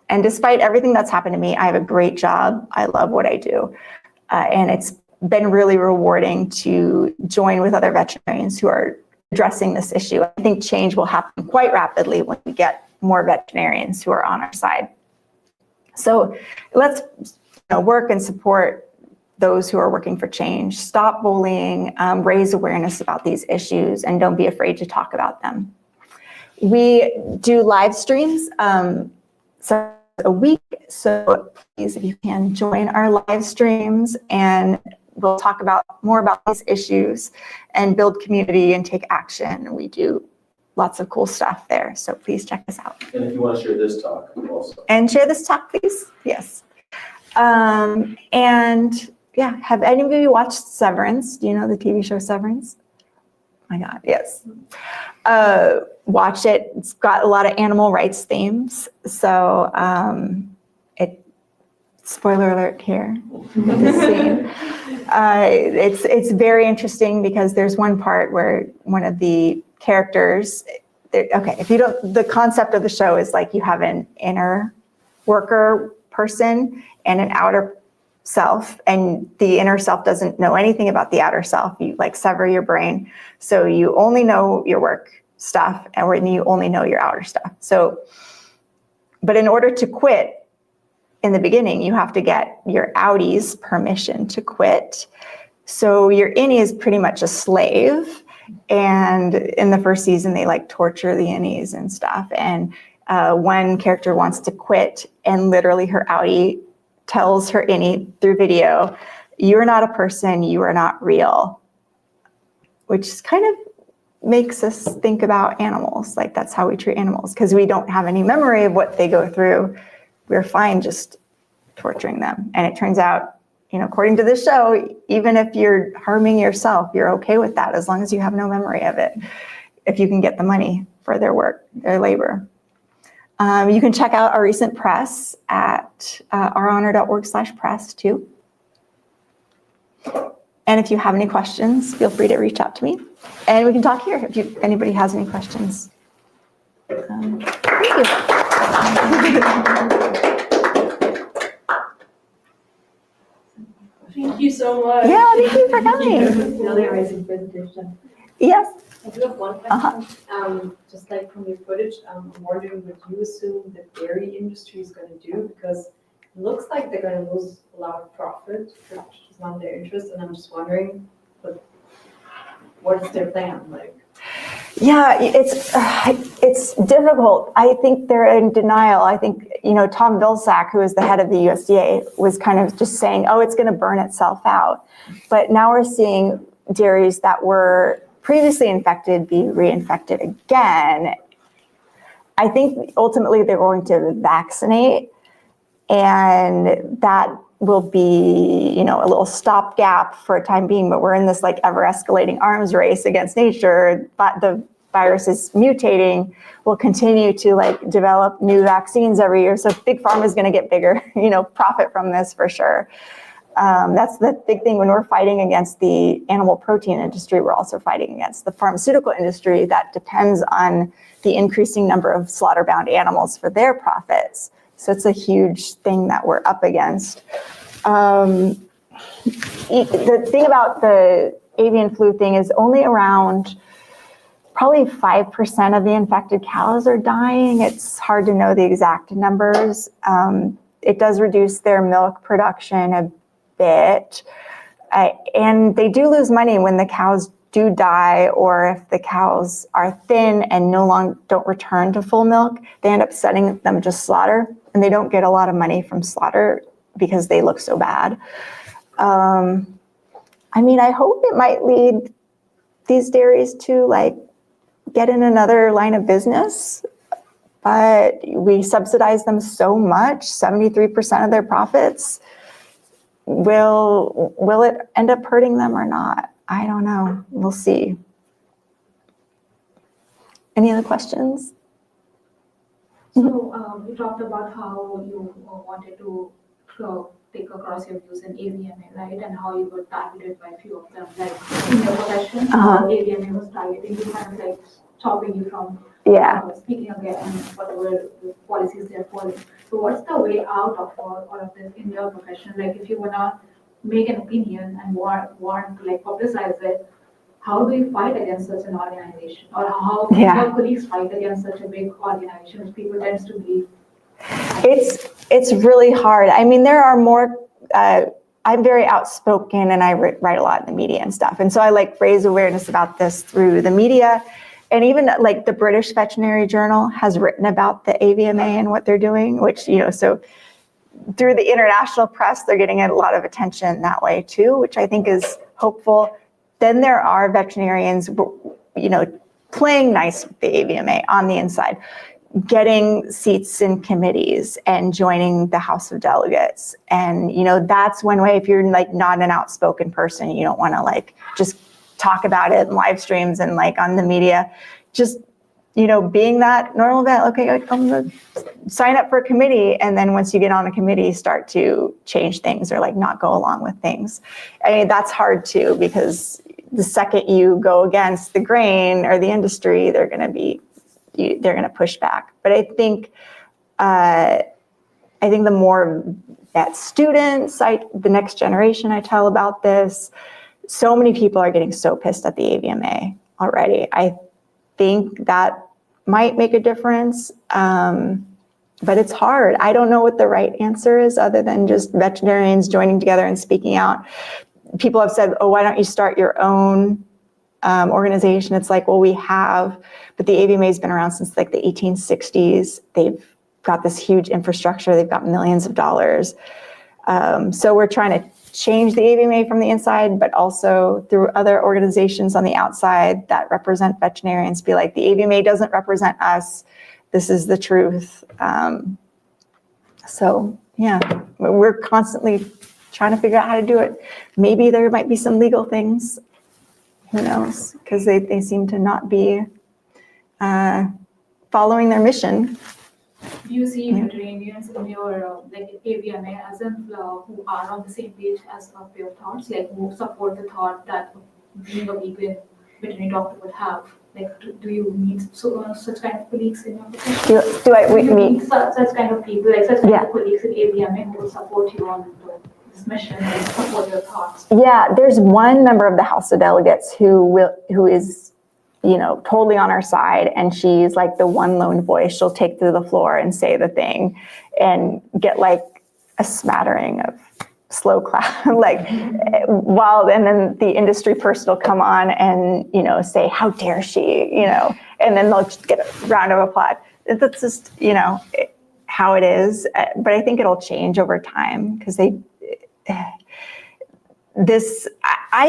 despite everything that's happened to me, I have a great job. I love what I do. And it's been really rewarding to join with other veterinarians who are addressing this issue. I think change will happen quite rapidly when we get more veterinarians who are on our side. So let's work and support those who are working for change. Stop bullying, raise awareness about these issues, and don't be afraid to talk about them. We do live streams so a week, so please, if you can, join our live streams, and we'll talk more about these issues and build community and take action. We do lots of cool stuff there, so please check us out. And if you want to share this talk also. And share this talk, please. Yes. And yeah, have any of you watched Severance? Do you know the TV show Severance? Oh my God, yes. Watch it. It's got a lot of animal rights themes. So spoiler alert here, this scene. It's very interesting because there's one part where one of the characters, the concept of the show is like you have an inner worker person and an outer self, and the inner self doesn't know anything about the outer self. You sever your brain, so you only know your work stuff, and you only know your outer stuff. So, but in order to quit in the beginning, you have to get your outie's permission to quit. So your innie is pretty much a slave, and in the first season they torture the innies and stuff. And one character wants to quit, and literally her outie tells her innie through video, "You're not a person, you are not real," which kind of makes us think about animals. That's how we treat animals, because we don't have any memory of what they go through. We're fine just torturing them. And it turns out, according to this show, even if you're harming yourself, you're okay with that as long as you have no memory of it, if you can get the money for their work, their labor. You can check out our recent press at ouronor.org/press too. And if you have any questions, feel free to reach out to me, and we can talk here if anybody has any questions. Thank you. Thank you so much. Yeah, thank you for coming. Really amazing presentation. Yes. I do have one question. Just from your footage, I'm wondering what you assume the dairy industry is going to do, because it looks like they're going to lose a lot of profit, which is not their interest. And I'm just wondering, what is their plan? Yeah, it's difficult. I think they're in denial. I think, Tom Vilsack, who is the head of the USDA, was kind of just saying, oh, it's going to burn itself out. But now we're seeing dairies that were previously infected be reinfected again. I think ultimately they're going to vaccinate, and that will be, a little stopgap for a time being, but we're in this ever escalating arms race against nature. But the virus is mutating. We'll continue to develop new vaccines every year. So Big Pharma is going to get bigger, profit from this for sure. That's the big thing. When we're fighting against the animal protein industry, we're also fighting against the pharmaceutical industry that depends on the increasing number of slaughter-bound animals for their profits. So it's a huge thing that we're up against. The thing about the avian flu thing is only around probably 5% of the infected cows are dying. It's hard to know the exact numbers. It does reduce their milk production a bit. And they do lose money when the cows do die, or if the cows are thin and don't return to full milk, they end up setting them to slaughter, and they don't get a lot of money from slaughter because they look so bad. I mean, I hope it might lead these dairies to like get in another line of business, but we subsidize them so much, 73% of their profits. Will it end up hurting them or not? I don't know. We'll see. Any other questions? So you talked about how you wanted to take across your views in AVMA, right? And how you were targeted by a few of them, like in your profession, AVMA was targeting you, kind of like stopping you from speaking again and whatever the policies they're following. So what's the way out of all of this in your profession? Like if you wanna make an opinion and want to like publicize it, how do you fight against such an organization? Or how do your colleagues fight against such a big organization which people tend to believe? It's really hard. I mean, there are more, I'm very outspoken and I write a lot in the media and stuff. And so I like raise awareness about this through the media. And even like the British Veterinary Journal has written about the AVMA and what they're doing, which, you know, so through the international press, they're getting a lot of attention that way too, which I think is hopeful. Then there are veterinarians, you know, playing nice with the AVMA on the inside, getting seats in committees and joining the House of Delegates. And, you know, that's one way. If you're like not an outspoken person, you don't want to like just talk about it in live streams and like on the media, just, you know, being that normal vet, okay, I'm gonna sign up for a committee. And then once you get on a committee, start to change things or like not go along with things. I mean, that's hard too, because the second you go against the grain or the industry, they're going to push back. But I think the more that students, the next generation, I tell about this, so many people are getting so pissed at the AVMA already. I think that might make a difference, but it's hard. I don't know what the right answer is other than just veterinarians joining together and speaking out. People have said, oh, why don't you start your own organization? It's like, well, we have, but the AVMA has been around since like the 1860s. They've got this huge infrastructure. They've got millions of dollars. So we're trying to change the AVMA from the inside, but also through other organizations on the outside that represent veterinarians, be like, the AVMA doesn't represent us. This is the truth. So yeah, we're constantly trying to figure out how to do it. Maybe there might be some legal things, who knows? Because they seem to not be following their mission. Do you see veterinarians in your like AVMA as in who are on the same page as of your thoughts, like who support the thought that being a vegan veterinary doctor would have? Like, do you meet such kind of colleagues in your profession? Do I meet such kind of people, like such kind of colleagues in AVMA who will support you on this mission and support your thoughts? Yeah, there's one member of the House of Delegates who is, you know, totally on our side, and she's like the one lone voice. She'll take to the floor and say the thing and get like a smattering of slow clap, like and then the industry person will come on and, you know, say, how dare she, you know, and then they'll just get a round of applause. That's just, you know, how it is. But I think it'll change over time because I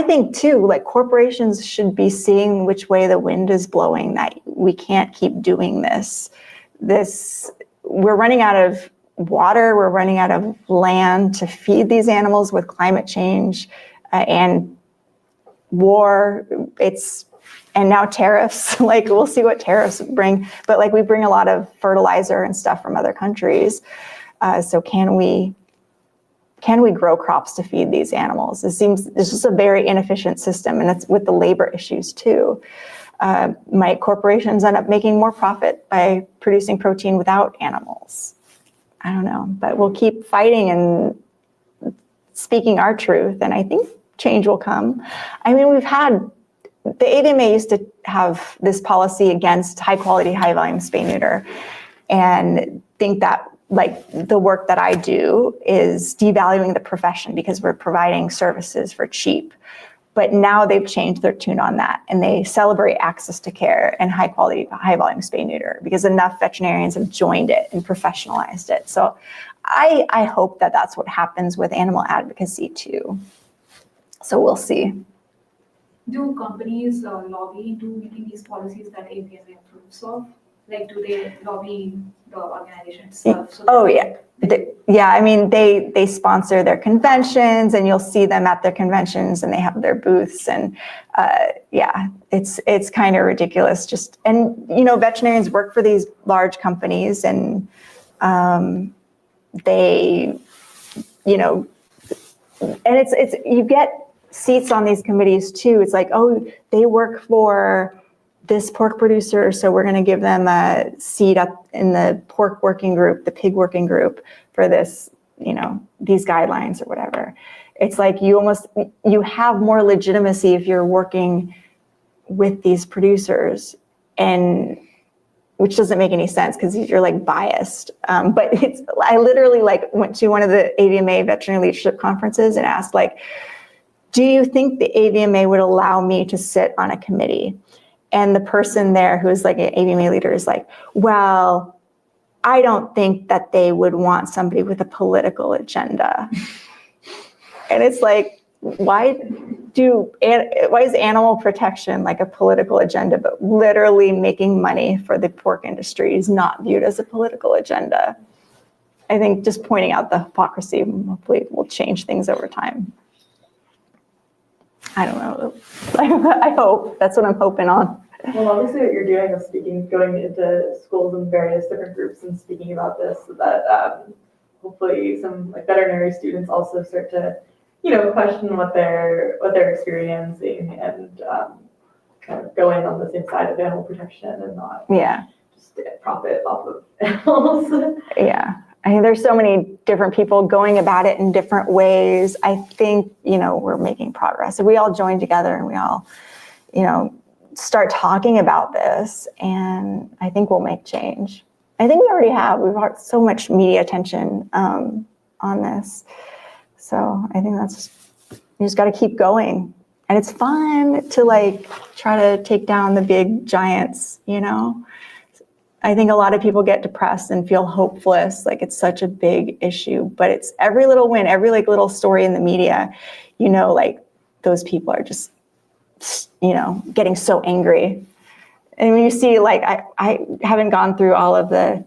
think too, like corporations should be seeing which way the wind is blowing, that we can't keep doing this. We're running out of water, we're running out of land to feed these animals with climate change and war. And now tariffs, like we'll see what tariffs bring, but like we bring a lot of fertilizer and stuff from other countries. So can we grow crops to feed these animals? It's just a very inefficient system, and it's with the labor issues too. Might corporations end up making more profit by producing protein without animals? I don't know, but we'll keep fighting and speaking our truth, and I think change will come. I mean, the AVMA used to have this policy against high quality, high volume spay neuter, and think that like the work that I do is devaluing the profession because we're providing services for cheap. But now they've changed their tune on that, and they celebrate access to care and high quality, high volume spay neuter, because enough veterinarians have joined it and professionalized it. So I hope that that's what happens with animal advocacy too. So we'll see. Do companies lobby into making these policies that Avian approves of? Like, do they lobby the organization itself? So Oh yeah. Yeah, I mean, they sponsor their conventions, and you'll see them at their conventions, and they have their booths, and yeah, it's kind of ridiculous. Just, and you know, veterinarians work for these large companies, and they, you know, and it's you get seats on these committees too. It's like, oh, they work for this pork producer, so we're going to give them a seat up in the pork working group, the pig working group for this, you know, these guidelines or whatever. It's like you have more legitimacy if you're working with these producers, and which doesn't make any sense because you're like biased. But I literally like went to one of the AVMA veterinary leadership conferences and asked, like, do you think the AVMA would allow me to sit on a committee? And the person there who is like an AVMA leader is like, well, I don't think that they would want somebody with a political agenda. And it's like, why is animal protection like a political agenda, but literally making money for the pork industry is not viewed as a political agenda? I think just pointing out the hypocrisy hopefully will change things over time. I don't know. I hope. That's what I'm hoping on. Well, obviously what you're doing is going into schools and various different groups and speaking about this, so that hopefully some like veterinary students also start to, you know, question what they're experiencing, and kind of go in on the same side of animal protection and not just profit off of animals. Yeah. I mean, there's so many different people going about it in different ways. I think, you know, we're making progress. If we all join together and we all, you know, start talking about this, and I think we'll make change. I think we already have. We've got so much media attention on this. So I think you just got to keep going. And it's fun to like try to take down the big giants, you know? I think a lot of people get depressed and feel hopeless, like it's such a big issue, but it's every little win, every like little story in the media, you know, like those people are just, you know, getting so angry. And when you see, like, I haven't gone through all of the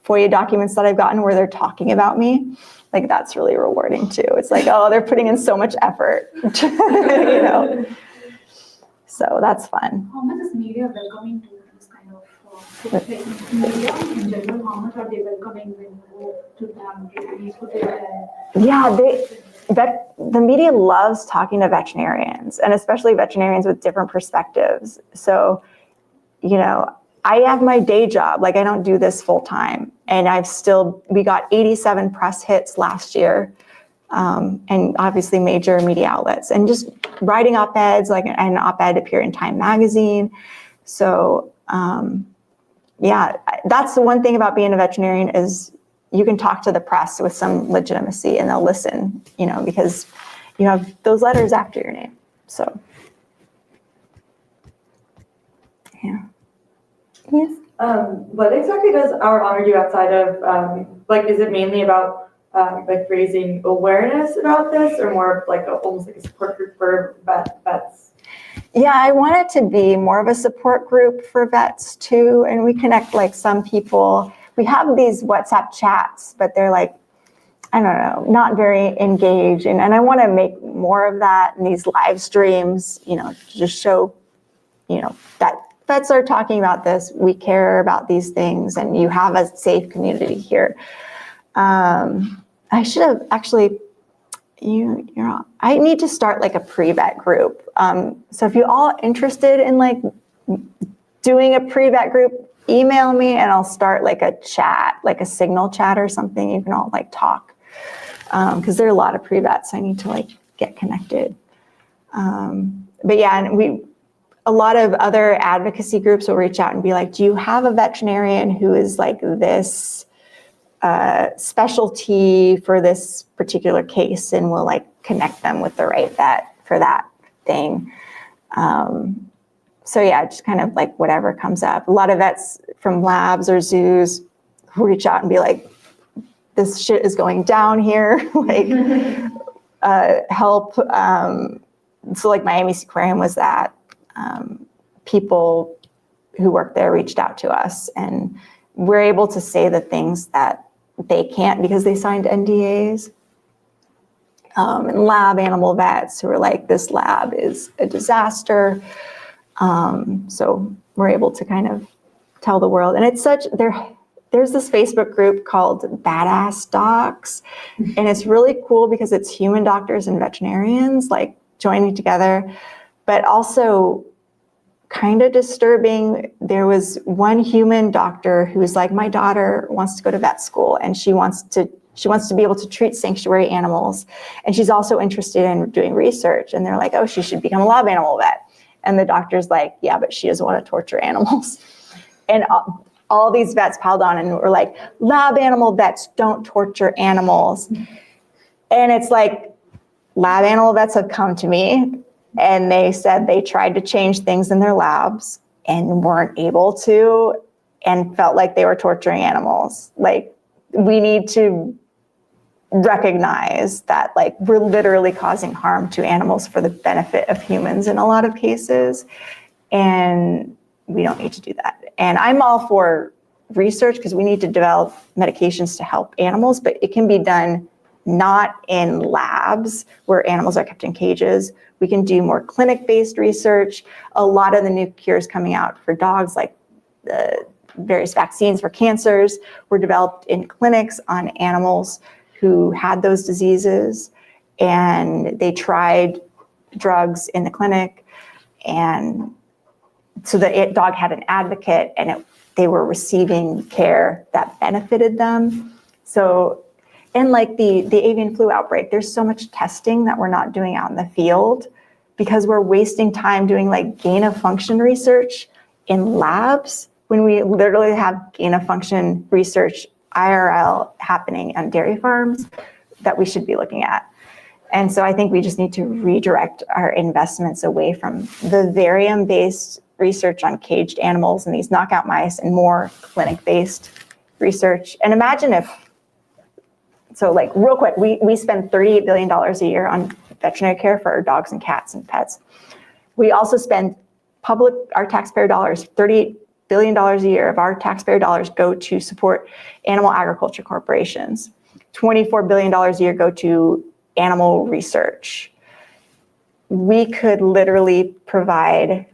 FOIA documents that I've gotten where they're talking about me, like that's really rewarding too. It's like, oh, they're putting in so much effort, you know, so that's fun. How much is media welcoming to this kind of like media in general? How much are they welcoming when you go to them, really put it there? Yeah, the media loves talking to veterinarians, and especially veterinarians with different perspectives. So, you know, I have my day job, like I don't do this full time, and we got 87 press hits last year, and obviously major media outlets, and just writing op-eds, like an op-ed appeared in Time magazine. So, yeah, that's the one thing about being a veterinarian is you can talk to the press with some legitimacy and they'll listen, you know, because you have those letters after your name. So, yeah. Yes. What exactly does Our Honor do outside of, like, is it mainly about like raising awareness about this, or more of like almost like a support group for vets? Yeah, I want it to be more of a support group for vets too. And we connect like some people. We have these WhatsApp chats, but they're like, I don't know, not very engaged. And I want to make more of that in these live streams, you know, to just show, you know, that vets are talking about this. We care about these things, and you have a safe community here. I should have actually, I need to start like a pre-vet group. So if you're all interested in like doing a pre-vet group, email me and I'll start like a chat, like a signal chat or something. You can all like talk, because there are a lot of pre-vets. I need to like get connected. But yeah, and a lot of other advocacy groups will reach out and be like, do you have a veterinarian who is like this specialty for this particular case, and we'll like connect them with the right vet for that thing. So yeah, just kind of like whatever comes up. A lot of vets from labs or zoos who reach out and be like, this shit is going down here, like help. So like Miami Aquarium was that. People who work there reached out to us, and we're able to say the things that they can't because they signed NDAs. And lab animal vets who are like, this lab is a disaster. So we're able to kind of tell the world. And it's there's this Facebook group called Badass Docs. And it's really cool because it's human doctors and veterinarians like joining together, but also kind of disturbing. There was one human doctor who was like, my daughter wants to go to vet school and she wants to be able to treat sanctuary animals. And she's also interested in doing research. And they're like, oh, she should become a lab animal vet. And the doctor's like, yeah, but she doesn't want to torture animals. And all these vets piled on and were like, lab animal vets don't torture animals. And it's like, lab animal vets have come to me and they said they tried to change things in their labs and weren't able to and felt like they were torturing animals. Like, we need to recognize that like we're literally causing harm to animals for the benefit of humans in a lot of cases, and we don't need to do that. And I'm all for research because we need to develop medications to help animals, but it can be done not in labs where animals are kept in cages. We can do more clinic-based research. A lot of the new cures coming out for dogs, like the various vaccines for cancers, were developed in clinics on animals who had those diseases, and they tried drugs in the clinic, and so the dog had an advocate, and they were receiving care that benefited them. So, and like the avian flu outbreak, there's so much testing that we're not doing out in the field because we're wasting time doing like gain of function research in labs when we literally have gain of function research IRL happening on dairy farms that we should be looking at. And so I think we just need to redirect our investments away from the varium-based research on caged animals and these knockout mice and more clinic-based research. And imagine if, so like real quick, we spend $38 billion a year on veterinary care for our dogs and cats and pets. We also spend our taxpayer dollars, $38 billion a year of our taxpayer dollars go to support animal agriculture corporations. $24 billion a year go to animal research. We could literally provide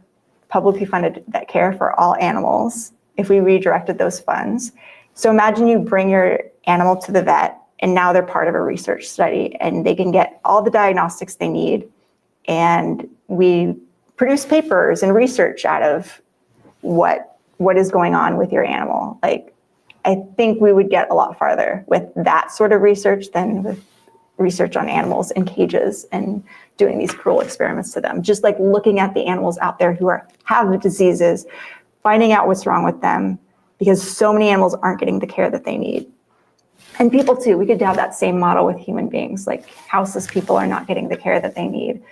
publicly funded vet care for all animals if we redirected those funds. So imagine you bring your animal to the vet and now they're part of a research study and they can get all the diagnostics they need. And we produce papers and research out of what is going on with your animal. Like, I think we would get a lot farther with that sort of research than with research on animals in cages and doing these cruel experiments to them. Just like looking at the animals out there who have the diseases, finding out what's wrong with them, because so many animals aren't getting the care that they need. And people too, we could have that same model with human beings, like houseless people are not getting the care that they need.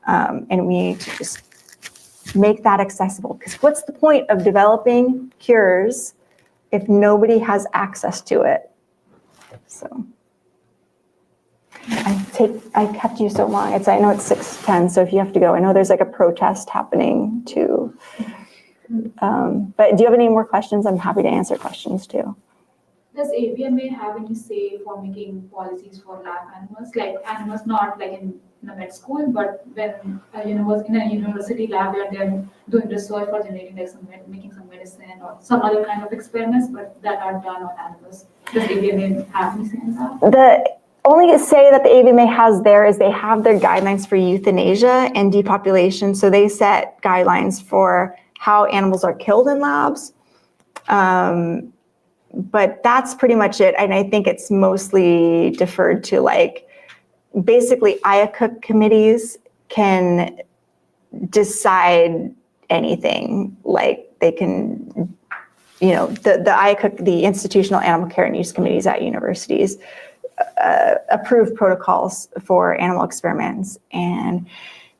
And we need to just make that accessible, because what's the point of developing cures if nobody has access to it? So I kept you so long. I know it's 6:10, so if you have to go, I know there's like a protest happening too. But do you have any more questions? I'm happy to answer questions too. Does Avian have any say for making policies for lab animals? Like animals not like in a med school, but when in a university lab where they're doing research for generating like making some medicine or some other kind of experiments, but that are done on animals. Does Avian have any say in that? The only say that the AVMA has there is they have their guidelines for euthanasia and depopulation. So they set guidelines for how animals are killed in labs. But that's pretty much it. And I think it's mostly deferred to like, basically IACUC committees can decide anything. Like they can, the IACUC, the Institutional Animal Care and Use Committees at universities, approve protocols for animal experiments. And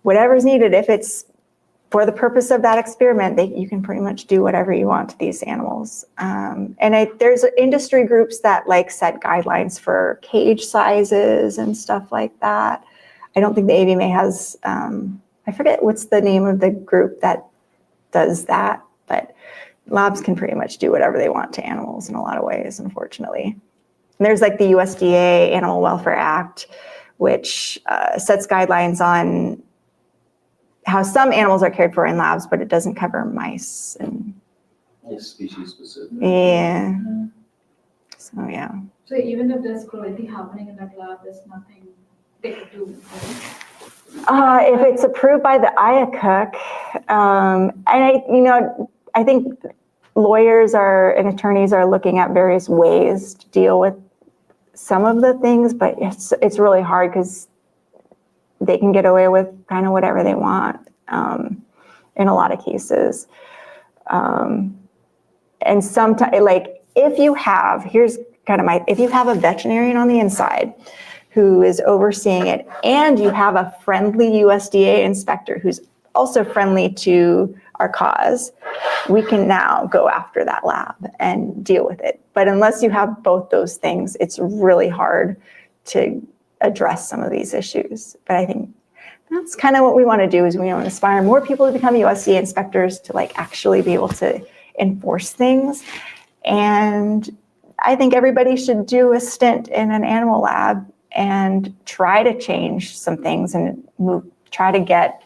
whatever's needed, if it's for the purpose of that experiment, you can pretty much do whatever you want to these animals. There's industry groups that like set guidelines for cage sizes and stuff like that. I don't think the AVMA has, I forget what's the name of the group that does that, but labs can pretty much do whatever they want to animals in a lot of ways, unfortunately. And there's like the USDA Animal Welfare Act, which sets guidelines on how some animals are cared for in labs, but it doesn't cover mice and It's species specific. yeah. So yeah. So even if there's cruelty happening in that lab, there's nothing they could do. Right? If it's approved by the IACUC, and I think lawyers and attorneys are looking at various ways to deal with some of the things, but it's really hard because they can get away with kind of whatever they want in a lot of cases. And sometimes, like if you have a veterinarian on the inside who is overseeing it, and you have a friendly USDA inspector who's also friendly to our cause, we can now go after that lab and deal with it. But unless you have both those things, it's really hard to address some of these issues. But I think that's kind of what we want to do, is we want to inspire more people to become USDA inspectors to like actually be able to enforce things. And I think everybody should do a stint in an animal lab and try to change some things and try to get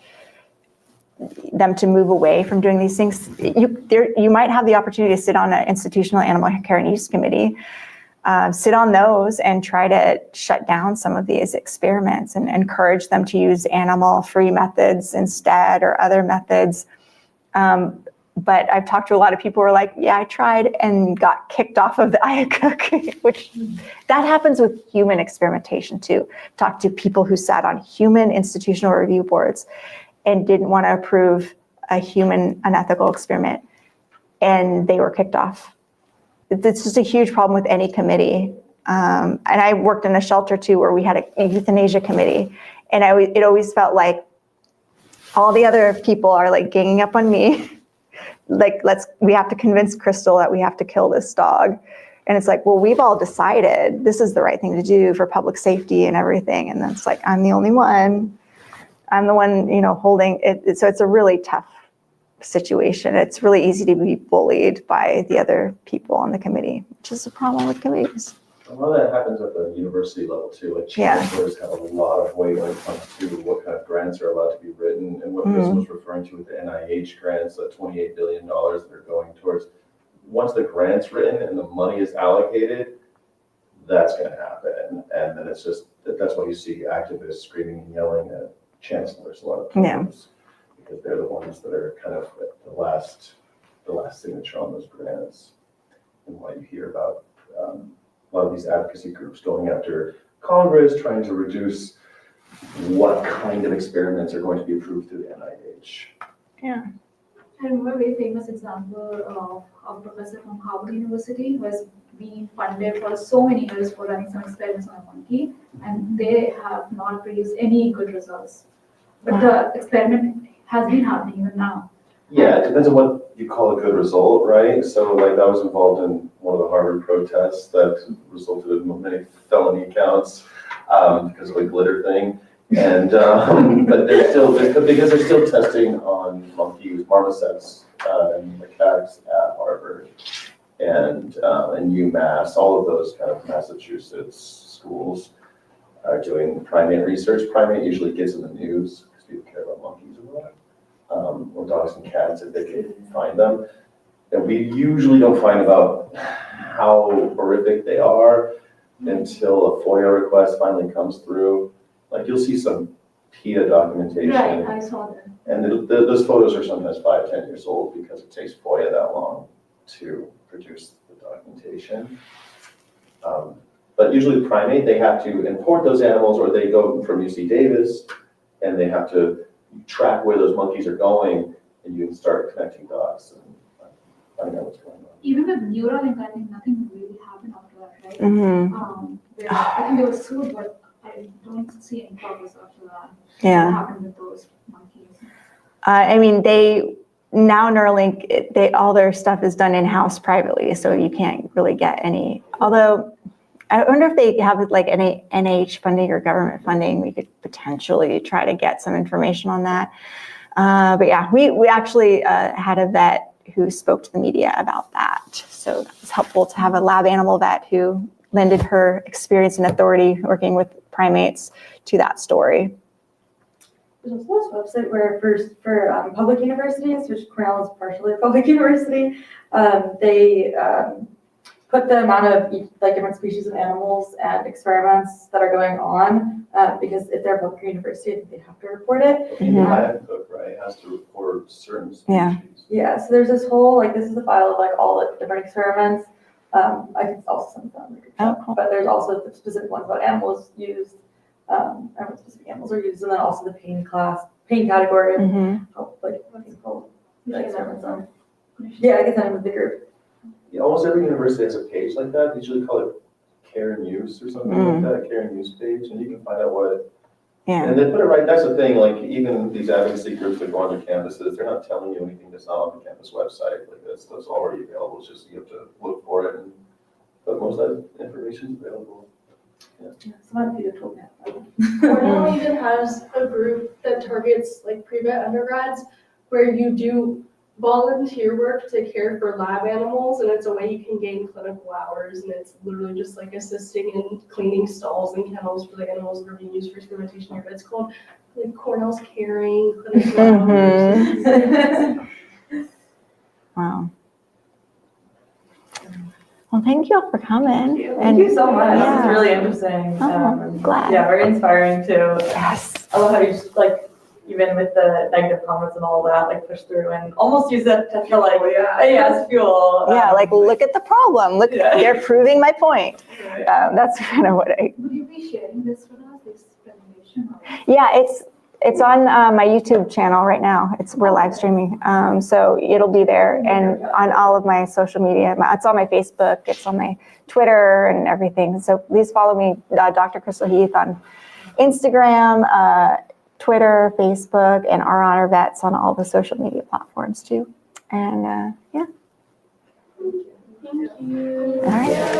them to move away from doing these things. You might have the opportunity to sit on an institutional animal care and use committee, sit on those and try to shut down some of these experiments and encourage them to use animal-free methods instead, or other methods. But I've talked to a lot of people who are like, yeah, I tried and got kicked off of the IACUC, which that happens with human experimentation too. Talked to people who sat on human institutional review boards and didn't want to approve a human unethical experiment, and they were kicked off. It's just a huge problem with any committee. And I worked in a shelter too, where we had a euthanasia committee, and it always felt like all the other people are like ganging up on me. Like, we have to convince Crystal that we have to kill this dog. And it's like, well, we've all decided this is the right thing to do for public safety and everything. And then it's like, I'm the only one. I'm the one, holding it. So it's a really tough situation. It's really easy to be bullied by the other people on the committee, which is a problem with committees. A lot of that happens at the university level too. Like Yeah. chancellors have a lot of weight when it comes to what kind of grants are allowed to be written, and what Chris was referring to with the NIH grants, the $28 billion that are going towards. Once the grant's written and the money is allocated, that's going to happen. And then that's why you see activists screaming and yelling at chancellors a lot of times, because they're the ones that are kind of at the last signature on those grants. And why you hear about a lot of these advocacy groups going after Congress, trying to reduce what kind of experiments are going to be approved through the NIH. Yeah. I remember a very famous example of a professor from Harvard University who has been funded for so many years for running some experiments on a monkey, and they have not produced any good results. But the experiment has been happening even now. Yeah, it depends on what you call a good result, right? So like I was involved in one of the Harvard protests that resulted in many felony counts because of a glitter thing. And but because they're still testing on monkeys, marmosets, and macaques at Harvard and UMass, all of those kind of Massachusetts schools are doing primate research. Primate usually gets in the news because people care about monkeys a lot. Or dogs and cats if they can find them. And we usually don't find about how horrific they are until a FOIA request finally comes through. Like you'll see some PETA documentation. Right, I saw that. And those photos are sometimes 5-10 years old because it takes FOIA that long to produce the documentation. But usually primate, they have to import those animals, or they go from UC Davis and they have to track where those monkeys are going, and you can start connecting dots and finding out what's going on. Even with Neuralink, I think nothing really happened after that, right? Mm-hmm. I think they were sued, but I don't see any progress after that. Yeah. What happened with those monkeys? I mean, now Neuralink, all their stuff is done in-house privately, so you can't really get any, although I wonder if they have like any NIH funding or government funding, we could potentially try to get some information on that. But yeah, we actually had a vet who spoke to the media about that. So it was helpful to have a lab animal vet who lended her experience and authority working with primates to that story. There's also this website where for public universities, which Cornell is partially a public university, they put the amount of like different species of animals and experiments that are going on, because if they're a public university, I think they have to report it. Even lab cook, right, has to report certain species. Yeah. Yeah, so there's this whole, like, this is a file of like all the different experiments. I can also send them, Oh, cool. but there's also the specific ones about animals used, and what specific animals are used, and then also the pain category, Mhm. how, like, what's it called? The experiments on. Yeah, I can send them with the group. Yeah, almost every university has a page like that. They usually call it care and use or something like that, a care and use page, and you can find out what. Yeah. And they put it right. That's the thing. Like even these advocacy groups that go on their campuses, they're not telling you anything that's not on the campus website. Like that's already available. It's just you have to look for it, but most of that information is available. Someone could have told me that. Cornell even has a group that targets like pre-vet undergrads where you do volunteer work to care for lab animals, and it's a way you can gain clinical hours, and it's literally just like assisting in cleaning stalls and kennels for the animals that are being used for experimentation here. But it's called like Cornell's Caring Clinical Hours. Wow. Well, thank you all for coming. Thank you so much. This Yeah. is really interesting. Oh, I'm glad. Yeah, very inspiring too. Yes. I love how you just like, even with the negative comments and all that, like push through and almost use it to feel like, as fuel. Yeah, like look at the problem. Look, Yeah. they're proving my point. That's kind of what I. Would you be sharing this with us, this presentation? Yeah, it's on my YouTube channel right now. We're live streaming, so it'll be there and on all of my social media. It's on my Facebook. It's on my Twitter and everything. So please follow me, Dr. Crystal Heath, on Instagram, Twitter, Facebook, and Our Honor Vets on all the social media platforms too. And yeah. Thank you. All right.